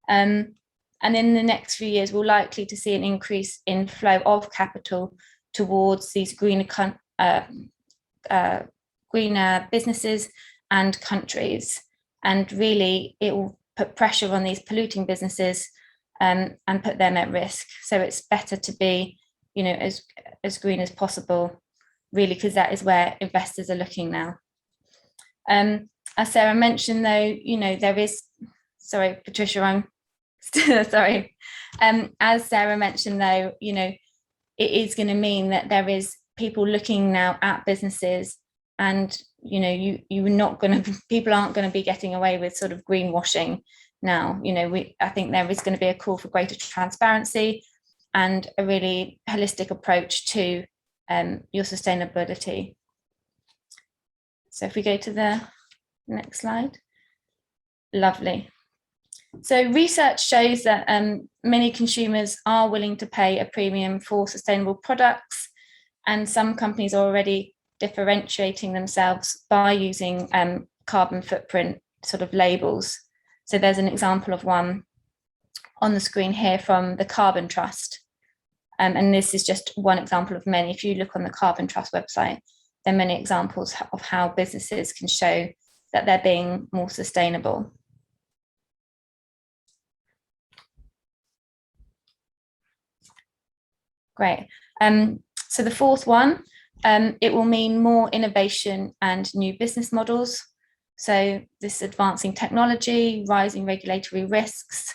and in the next few years we're likely to see an increase in flow of capital towards these greener businesses and countries, and really it will put pressure on these polluting businesses and put them at risk. So it's better to be as green as possible, really, because that is where investors are looking now. As Sarah mentioned, though, there is, sorry, Patricia, I'm still sorry. As Sarah mentioned, though, it is going to mean that there is people looking now at businesses, and people aren't going to be getting away with sort of greenwashing now. I think there is going to be a call for greater transparency and a really holistic approach to your sustainability. So if we go to the next slide. Lovely. So research shows that many consumers are willing to pay a premium for sustainable products, and some companies are already differentiating themselves by using carbon footprint sort of labels. So there's an example of one on the screen here from the Carbon Trust. And this is just one example of many. If you look on the Carbon Trust website, there are many examples of how businesses can show that they're being more sustainable. Great. So the fourth one, it will mean more innovation and new business models. So this advancing technology, rising regulatory risks,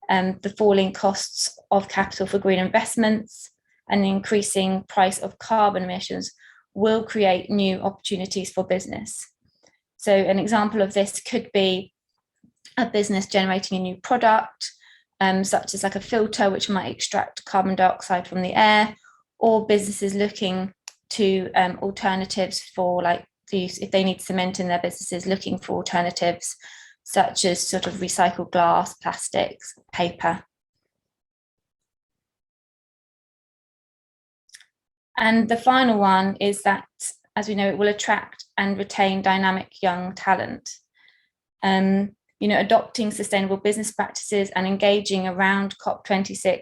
the falling costs of capital for green investments, and the increasing price of carbon emissions will create new opportunities for business. So an example of this could be a business generating a new product, such as like a filter which might extract carbon dioxide from the air, or businesses looking to alternatives for like these, if they need cement in their businesses, looking for alternatives such as sort of recycled glass, plastics, paper. And the final one is that, as we know, it will attract and retain dynamic young talent. Adopting sustainable business practices and engaging around COP26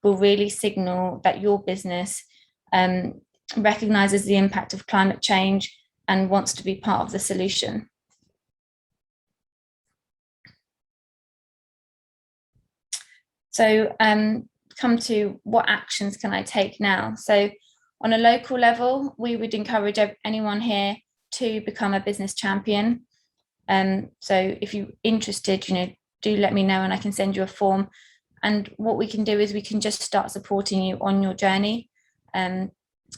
will really signal that your business recognises the impact of climate change and wants to be part of the solution. So come to what actions can I take now? So on a local level, we would encourage anyone here to become a business champion. So if you're interested, do let me know and I can send you a form. And what we can do is we can just start supporting you on your journey,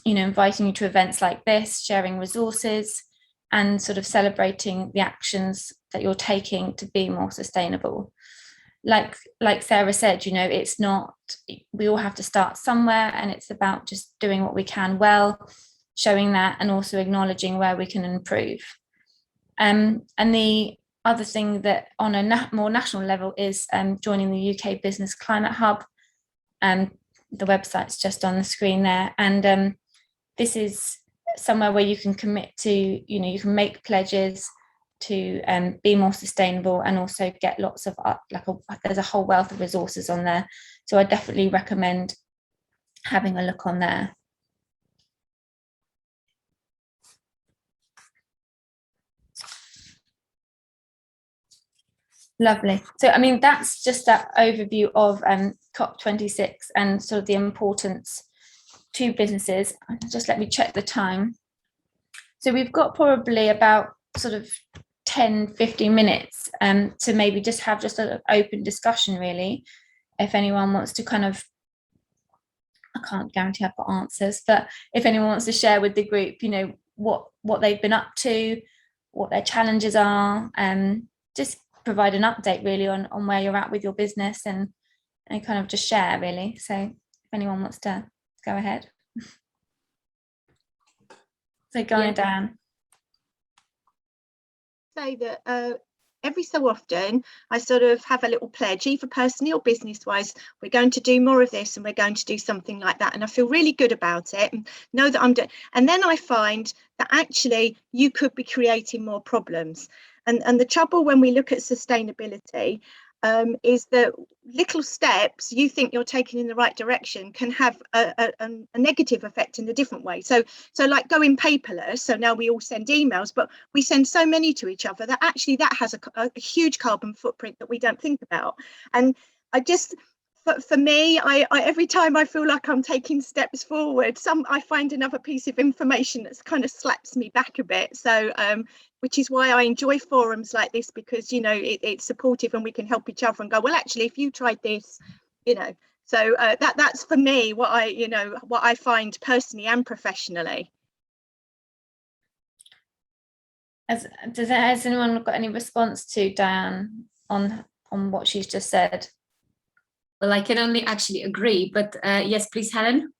inviting you to events like this, sharing resources, and sort of celebrating the actions that you're taking to be more sustainable. Like Sarah said, it's not, we all have to start somewhere, and it's about just doing what we can well, showing that, and also acknowledging where we can improve. And the other thing that on a more national level is joining the UK Business Climate Hub. the website's just on the screen there. And this is somewhere where you can commit to, you can make pledges to be more sustainable, and also get lots of there's a whole wealth of resources on there. So I definitely recommend having a look on there. Lovely. So, I mean, that's just that overview of COP26 and sort of the importance to businesses. Just let me check the time. So we've got probably about sort of 10-15 minutes to maybe just have just an open discussion, really. If anyone wants to kind of, I can't guarantee I've got answers, but if anyone wants to share with the group, what they've been up to, what their challenges are, just provide an update really on where you're at with your business, and kind of just share, really. So if anyone wants to go ahead. So go on, Dan. Say that every so often I sort of have a little pledge, either personally or business wise, we're going to do more of this and we're going to do something like that, and I feel really good about it and know that I'm doing, and then I find that actually you could be creating more problems. And the trouble when we look at sustainability is that little steps you think you're taking in the right direction can have a negative effect in a different way. So like going paperless, so now we all send emails, but we send so many to each other that actually that has a huge carbon footprint that we don't think about. And I just, for me, I every time I feel like I'm taking steps forward, I find another piece of information that's kind of slaps me back a bit. So which is why I enjoy forums like this, because it's supportive and we can help each other and go, well, actually, if you tried this, so that's for me what I find personally and professionally. Has anyone got any response to Diane on what she's just said? Well, I can only actually agree, but yes, please, Helen.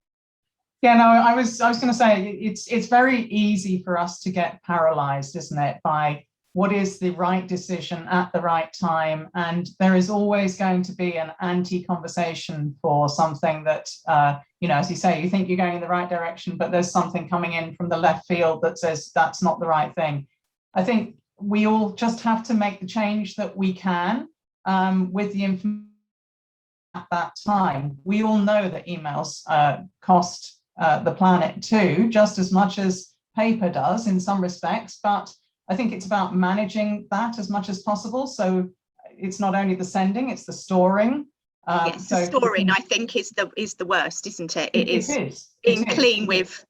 Yeah, no, I was going to say it's very easy for us to get paralyzed, isn't it, by what is the right decision at the right time, and there is always going to be an anti-conversation for something that as you say, you think you're going in the right direction, but there's something coming in from the left field that says that's not the right thing. I think we all just have to make the change that we can with the information at that time. We all know that emails cost the planet too, just as much as paper does in some respects, but I think it's about managing that as much as possible. So it's not only the sending, it's the storing. Yes, the storing I think is the worst, isn't it? It is being clean with,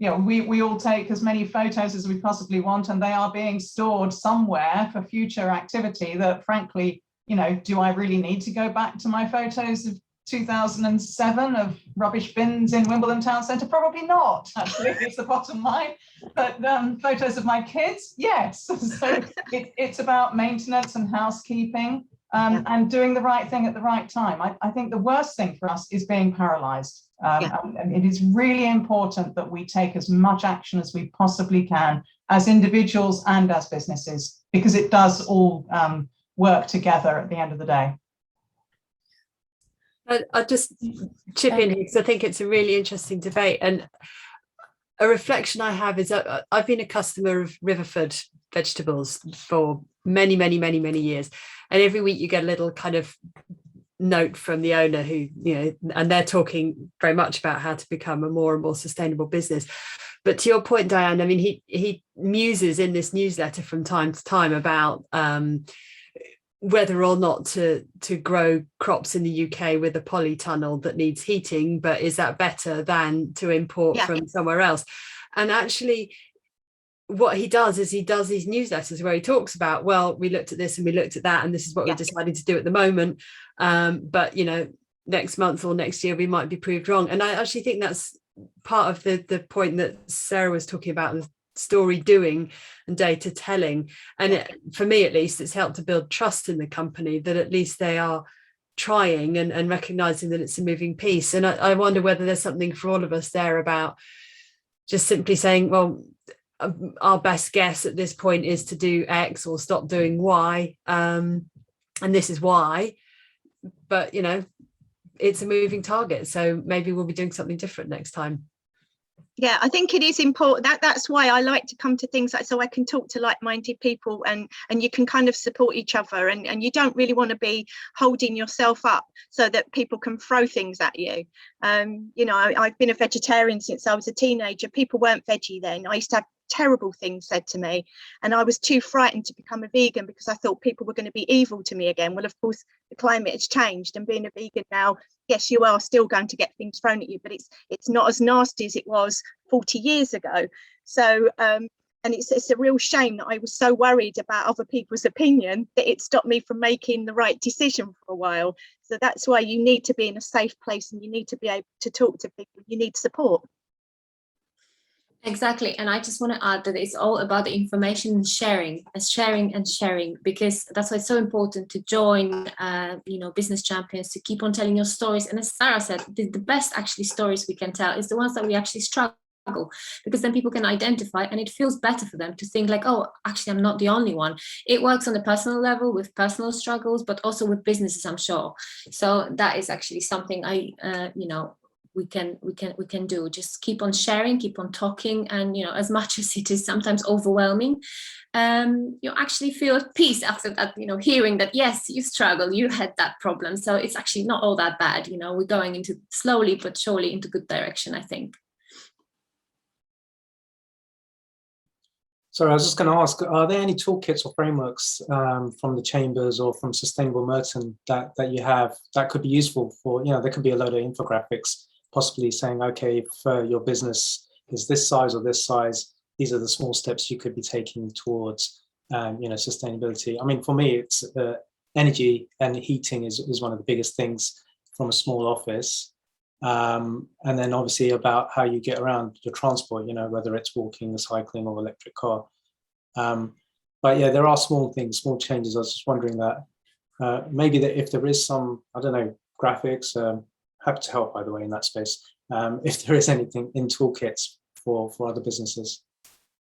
we all take as many photos as we possibly want, and they are being stored somewhere for future activity that, frankly, do I really need to go back to my photos of 2007 of rubbish bins in Wimbledon Town Centre? Probably not, actually, is the bottom line. But photos of my kids, yes. So it's about maintenance and housekeeping and doing the right thing at the right time. I think the worst thing for us is being paralysed. And it is really important that we take as much action as we possibly can as individuals and as businesses, because it does all work together at the end of the day. I'll just chip in here because I think it's a really interesting debate, and a reflection I have is that I've been a customer of Riverford vegetables for many years, and every week you get a little kind of note from the owner who, and they're talking very much about how to become a more and more sustainable business. But to your point, Diane, I mean, he muses in this newsletter from time to time about whether or not to grow crops in the UK with a polytunnel that needs heating, but is that better than to import from somewhere else? And actually, what he does is he does these newsletters where he talks about, well, we looked at this and we looked at that, and this is what we're deciding to do at the moment. But, next month or next year, we might be proved wrong. And I actually think that's part of the point that Sarah was talking about, the story doing and data telling. And for me, at least, it's helped to build trust in the company that at least they are trying and recognizing that it's a moving piece. And I wonder whether there's something for all of us there about just simply saying, well, our best guess at this point is to do X or stop doing Y, and this is why. But it's a moving target. So maybe we'll be doing something different next time. Yeah, I think it is important. That's why I like to come to things like, so I can talk to like-minded people, and you can kind of support each other, and you don't really want to be holding yourself up so that people can throw things at you. You know, I've been a vegetarian since I was a teenager. People weren't veggie then. I used to have terrible things said to me, and I was too frightened to become a vegan because I thought people were going to be evil to me again. Well, of course, the climate has changed, and being a vegan now, yes, you are still going to get things thrown at you, but it's not as nasty as it was 40 years ago. So and it's a real shame that I was so worried about other people's opinion that it stopped me from making the right decision for a while. So that's why you need to be in a safe place, and you need to be able to talk to people. You need support. Exactly. And I just want to add that it's all about the information and sharing, because that's why it's so important to join, you know, business champions, to keep on telling your stories. And as Sarah said, the best actually stories we can tell is the ones that we actually struggle, because then people can identify, and it feels better for them to think like, oh, actually, I'm not the only one. It works on the personal level with personal struggles, but also with businesses, I'm sure. So that is actually something you know, we can do. Just keep on sharing, keep on talking, and you know, as much as it is sometimes overwhelming, you actually feel at peace after that, you know, hearing that yes, you struggle, you had that problem, so it's actually not all that bad. You know, we're going into slowly but surely into good direction, I think. So I was just going to ask, are there any toolkits or frameworks from the chambers or from Sustainable Merton that you have that could be useful for, you know, there could be a load of infographics possibly saying, okay, if your business is this size or this size, these are the small steps you could be taking towards, you know, sustainability. I mean, for me, it's energy and heating is one of the biggest things from a small office. And then obviously about how you get around your transport, you know, whether it's walking, cycling, or electric car. But yeah, there are small things, small changes. I was just wondering that maybe that if there is some, I don't know, graphics, happy to help, by the way, in that space, if there is anything in toolkits for other businesses.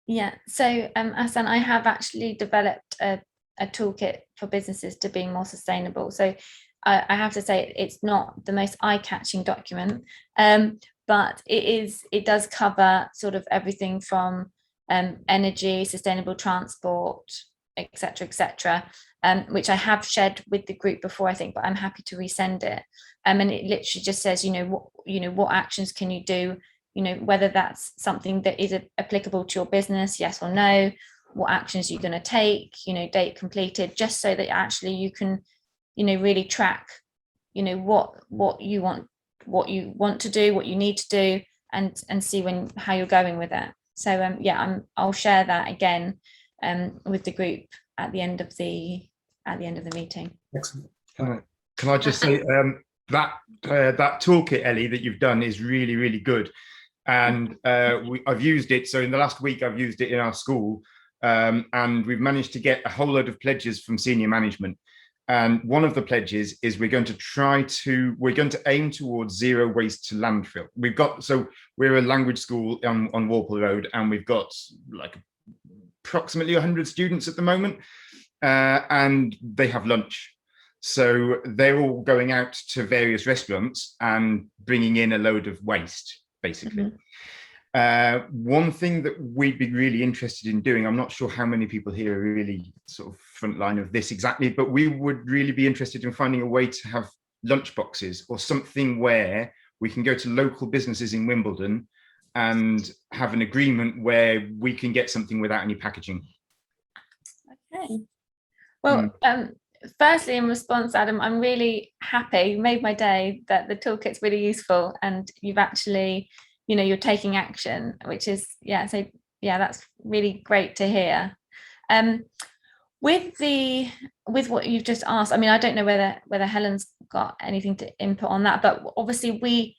Yeah, so Asan, I have actually developed a toolkit for businesses to be more sustainable. So I have to say it's not the most eye-catching document, but it does cover sort of everything from energy, sustainable transport, etc., which I have shared with the group before, I think, but I'm happy to resend it. And it literally just says, what actions can you do, you know, whether that's something that is applicable to your business, yes or no, what actions you're going to take, you know, date completed, just so that actually you can, you know, really track, you know, what you want to do, what you need to do, and see how you're going with it. So yeah, I'll share that again with the group at the end of the meeting. Excellent. Can I just say that toolkit, Ellie, that you've done is really, really good, and I've used it. So in the last week, I've used it in our school, and we've managed to get a whole load of pledges from senior management. And one of the pledges is we're going to aim towards zero waste to landfill. We're a language school on Walpole Road, and we've got like approximately 100 students at the moment, and they have lunch. So they're all going out to various restaurants and bringing in a load of waste, basically. Mm-hmm. One thing that we'd be really interested in doing, I'm not sure how many people here are really sort of front line of this exactly, but we would really be interested in finding a way to have lunch boxes or something where we can go to local businesses in Wimbledon and have an agreement where we can get something without any packaging. Okay. Well, firstly, in response, Adam, I'm really happy, you made my day, that the toolkit's really useful and you've actually, you know, you're taking action, which is, yeah, so yeah, that's really great to hear. With what you've just asked, I mean, I don't know whether Helen's got anything to input on that, but obviously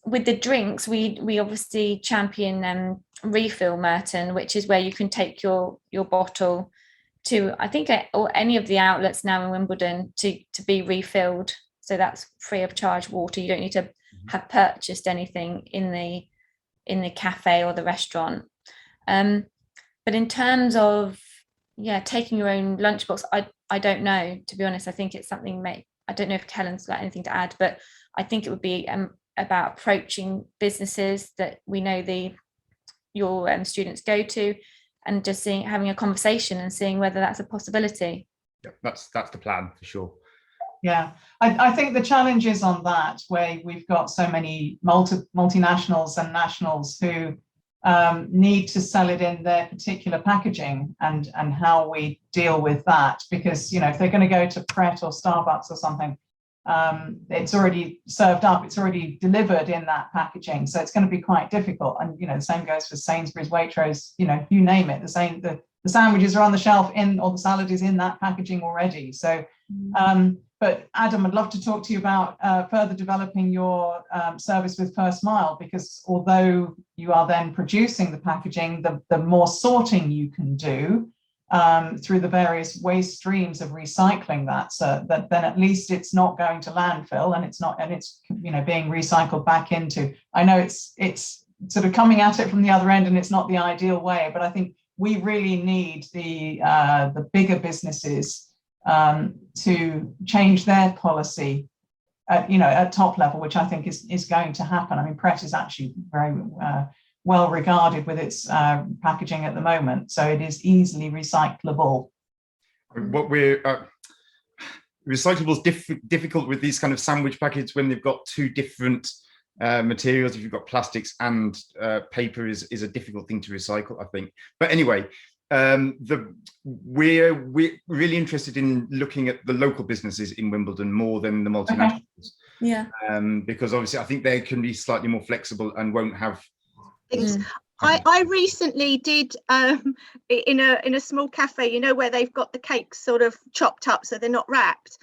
with the drinks, we obviously champion Refill Merton, which is where you can take your bottle to, I think, or any of the outlets now in Wimbledon to be refilled. So that's free of charge water. You don't need to have purchased anything in the cafe or the restaurant. But in terms of, yeah, taking your own lunchbox, I don't know, to be honest. I think it's something I don't know if Helen's got anything to add, but I think it would be about approaching businesses that we know your students go to, and just having a conversation and seeing whether that's a possibility. Yeah, that's the plan for sure. Yeah, I think the challenge is on that, where we've got so many multinationals and nationals who need to sell it in their particular packaging, and how we deal with that. Because, you know, if they're going to go to Pret or Starbucks or something, it's already served up, it's already delivered in that packaging, so it's going to be quite difficult. And, you know, the same goes for Sainsbury's, Waitrose, you know, you name it, the sandwiches are on the shelf or the salad is in that packaging already. So but Adam, I'd love to talk to you about further developing your service with First Mile, because although you are then producing the packaging, the more sorting you can do through the various waste streams of recycling that, so that then at least it's not going to landfill, and it's you know, being recycled back into. I know it's sort of coming at it from the other end, and it's not the ideal way, but I think we really need the bigger businesses to change their policy at top level, which I think is going to happen. I mean, Pret is actually very well regarded with its packaging at the moment, so it is easily recyclable. What recyclable is difficult with these kind of sandwich packets when they've got two different materials. If you've got plastics and paper is a difficult thing to recycle, I think. But anyway, we're really interested in looking at the local businesses in Wimbledon more than the multinationals. Okay. Yeah. Because obviously I think they can be slightly more flexible and won't have things. I recently did in a small cafe, you know, where they've got the cakes sort of chopped up so they're not wrapped,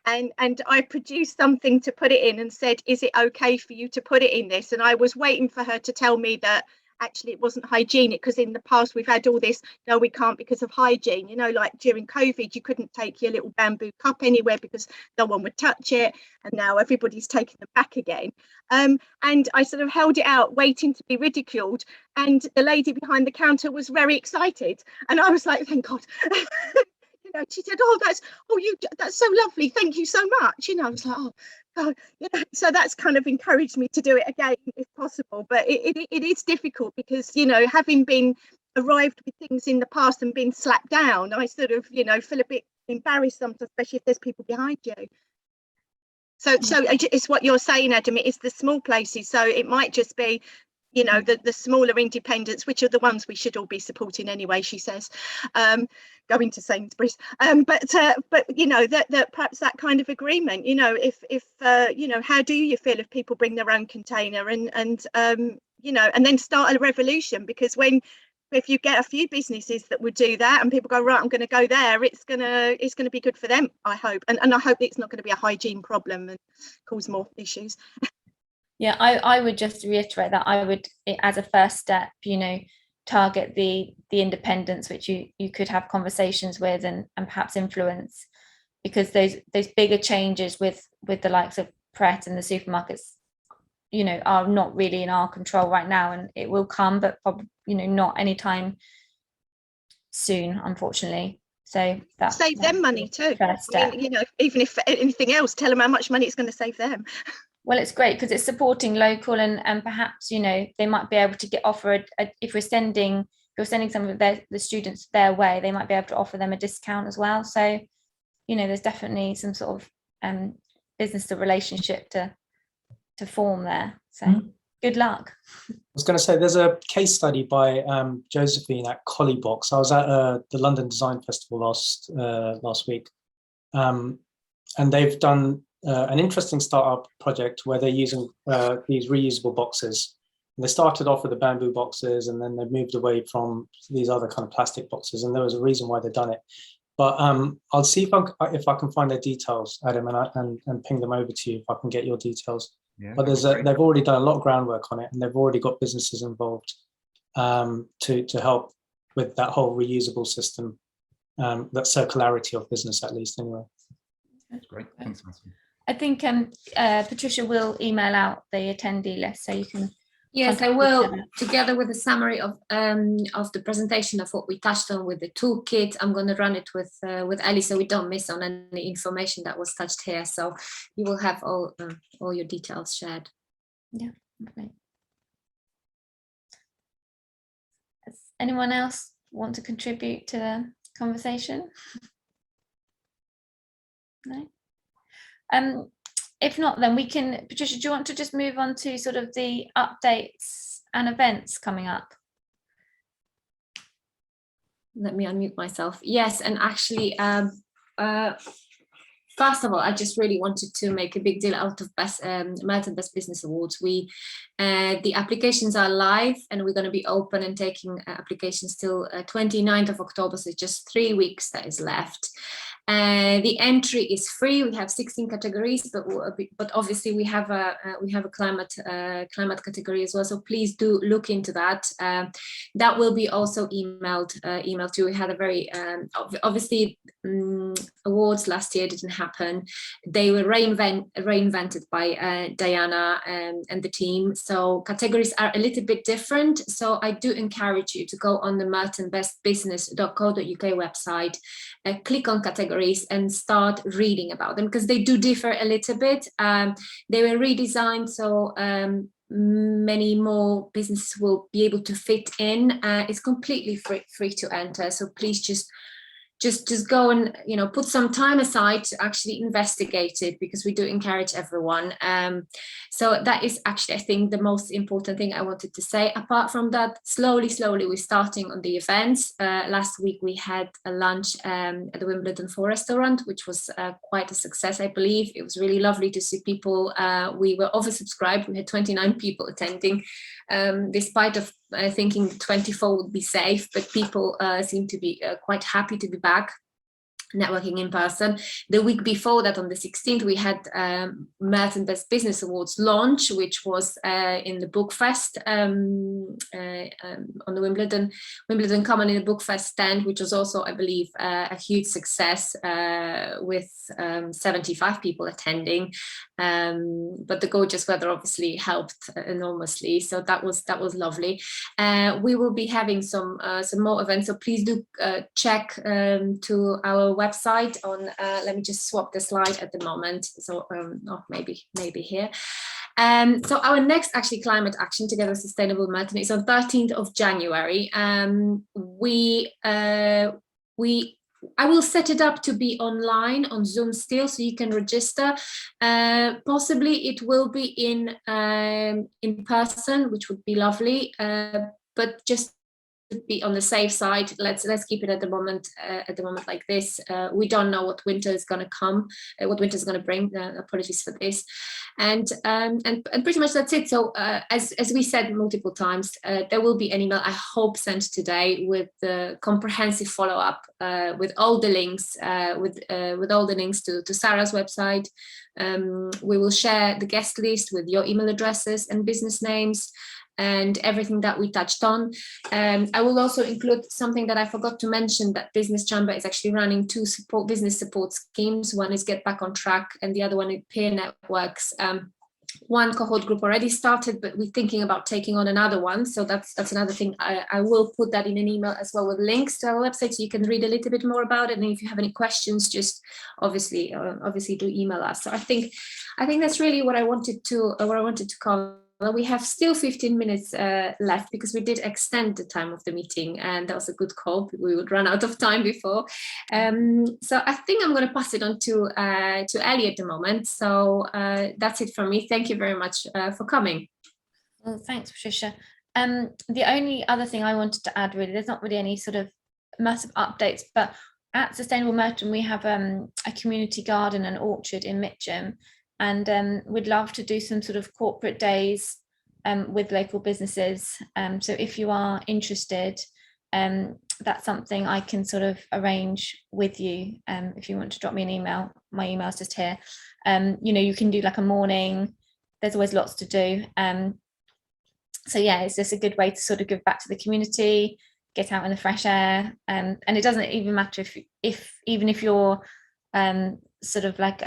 and I produced something to put it in and said, is it okay for you to put it in this? And I was waiting for her to tell me that actually it wasn't hygienic, because in the past we've had all this, no, we can't because of hygiene, you know, like during COVID you couldn't take your little bamboo cup anywhere because no one would touch it, and now everybody's taking them back again. And I sort of held it out waiting to be ridiculed, and the lady behind the counter was very excited, and I was like, thank God. You know, she said, that's so lovely, thank you so much. You know, I was like, oh, you know, so that's kind of encouraged me to do it again if possible. But it is difficult because, you know, having been arrived with things in the past and been slapped down, I sort of, you know, feel a bit embarrassed sometimes, especially if there's people behind you. So it's what you're saying, Adam, it is the small places. So it might just be, you know, the smaller independents, which are the ones we should all be supporting anyway, she says, going to Sainsbury's, but you know, that perhaps that kind of agreement, you know, if you know, how do you feel if people bring their own container and you know, and then start a revolution? Because if you get a few businesses that would do that and people go, right, I'm going to go there, it's going to be good for them, I hope, and I hope it's not going to be a hygiene problem and cause more issues. Yeah, I would just reiterate that I would, as a first step, you know, target the independents which you could have conversations with and perhaps influence, because those bigger changes with the likes of Pret and the supermarkets, you know, are not really in our control right now, and it will come, but probably, you know, not anytime soon, unfortunately. So that save them money too. I mean, you know, even if anything else, tell them how much money it's going to save them. Well, it's great because it's supporting local, and perhaps, you know, they might be able to offer if you're sending some of the students their way, they might be able to offer them a discount as well. So, you know, there's definitely some sort of business to relationship to form there. So good luck. I was going to say there's a case study by Josephine at Colliebox. I was at the London Design Festival last week, and they've done an interesting startup project where they're using these reusable boxes. And they started off with the bamboo boxes, and then they moved away from these other kind of plastic boxes, and there was a reason why they've done it. But I'll see if I can find their details, Adam, and ping them over to you if I can get your details. Yeah, but they've already done a lot of groundwork on it, and they've already got businesses involved to help with that whole reusable system, that circularity of business, at least, anyway. That's great. Thanks, Matthew. I think Patricia will email out the attendee list, so you can Yes, I contact with will, Sarah? together with a summary of the presentation of what we touched on with the toolkit. I'm going to run it with Ellie, so we don't miss on any information that was touched here. So you will have all your details shared. Yeah. Okay. Does anyone else want to contribute to the conversation? No. If not, then we can, Patricia, do you want to just move on to sort of the updates and events coming up? Let me unmute myself. Yes, and actually, first of all, I just really wanted to make a big deal out of Merton Best Business Awards. The applications are live, and we're going to be open and taking applications till 29th of October, so just 3 weeks that is left. The entry is free. We have 16 categories, but obviously we have a climate category as well. So please do look into that. That will be also emailed to you. We had a very obviously awards last year didn't happen. They were reinvented by Diana and the team. So categories are a little bit different. So I do encourage you to go on the mertonbestbusiness.co.uk website, click on categories and start reading about them, because they do differ a little bit. They were redesigned, so many more businesses will be able to fit in. It's completely free to enter, so please just go and put some time aside to actually investigate it, because we do encourage everyone. So that is actually, I think, the most important thing I wanted to say. Apart from that, slowly we're starting on the events. Last week we had a lunch at the Wimbledon 4 restaurant, which was quite a success, I believe. It was really lovely to see people. We were oversubscribed. We had 29 people attending, despite of thinking 24 would be safe, but people seem to be quite happy to be back networking in person. The week before that, on the 16th, we had Merton Best Business Awards launch, which was in the Book Fest on the Wimbledon Common, in the Book Fest stand, which was also, I believe, a huge success with 75 people attending. But the gorgeous weather obviously helped enormously, so that was lovely. We will be having some more events, so please do check to our website on let me just swap the slide at the moment, so maybe here. So our next actually climate action together Sustainable Merton is on 13th of January. I will set it up to be online on Zoom still, so you can register. Possibly it will be in person, which would be lovely, but just to be on the safe side, let's keep it at the moment like this. We don't know what winter is going to come, what winter is going to bring. Apologies for this, and pretty much that's it. So as we said multiple times, there will be an email, I hope, sent today with the comprehensive follow-up with all the links, with all the links to Sarah's website. We will share the guest list with your email addresses and business names, and everything that we touched on. I will also include something that I forgot to mention, that Business Chamber is actually running 2 business support schemes. One is Get Back on Track, and the other one is Peer Networks. One cohort group already started, but we're thinking about taking on another one. So that's another thing. I will put that in an email as well, with links to our website, so you can read a little bit more about it. And if you have any questions, just obviously do email us. So I think that's really what I wanted to cover. Well, we have still 15 minutes left, because we did extend the time of the meeting, and that was a good call. We would run out of time before. So I think I'm going to pass it on to Ellie at the moment. So that's it from me. Thank you very much for coming. Well, thanks, Patricia. The only other thing I wanted to add, really, there's not really any sort of massive updates, but at Sustainable Merton, we have a community garden and orchard in Mitcham. And we'd love to do some sort of corporate days with local businesses. So if you are interested, that's something I can sort of arrange with you. If you want to drop me an email, my email's just here. You can do like a morning. There's always lots to do. So yeah, it's just a good way to sort of give back to the community, get out in the fresh air. And it doesn't even matter if you're sort of like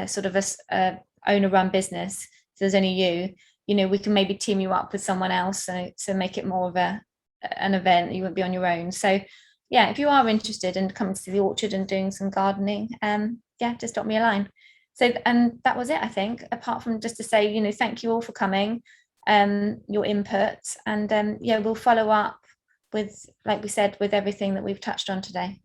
sort of a owner-run business, so there's only you, you know, we can maybe team you up with someone else, so make it more of an event. You won't be on your own. So yeah, if you are interested in coming to the orchard and doing some gardening, yeah, just drop me a line. So, and that was it, I think, apart from just to say, you know, thank you all for coming, your input, and yeah, we'll follow up with, like we said, with everything that we've touched on today.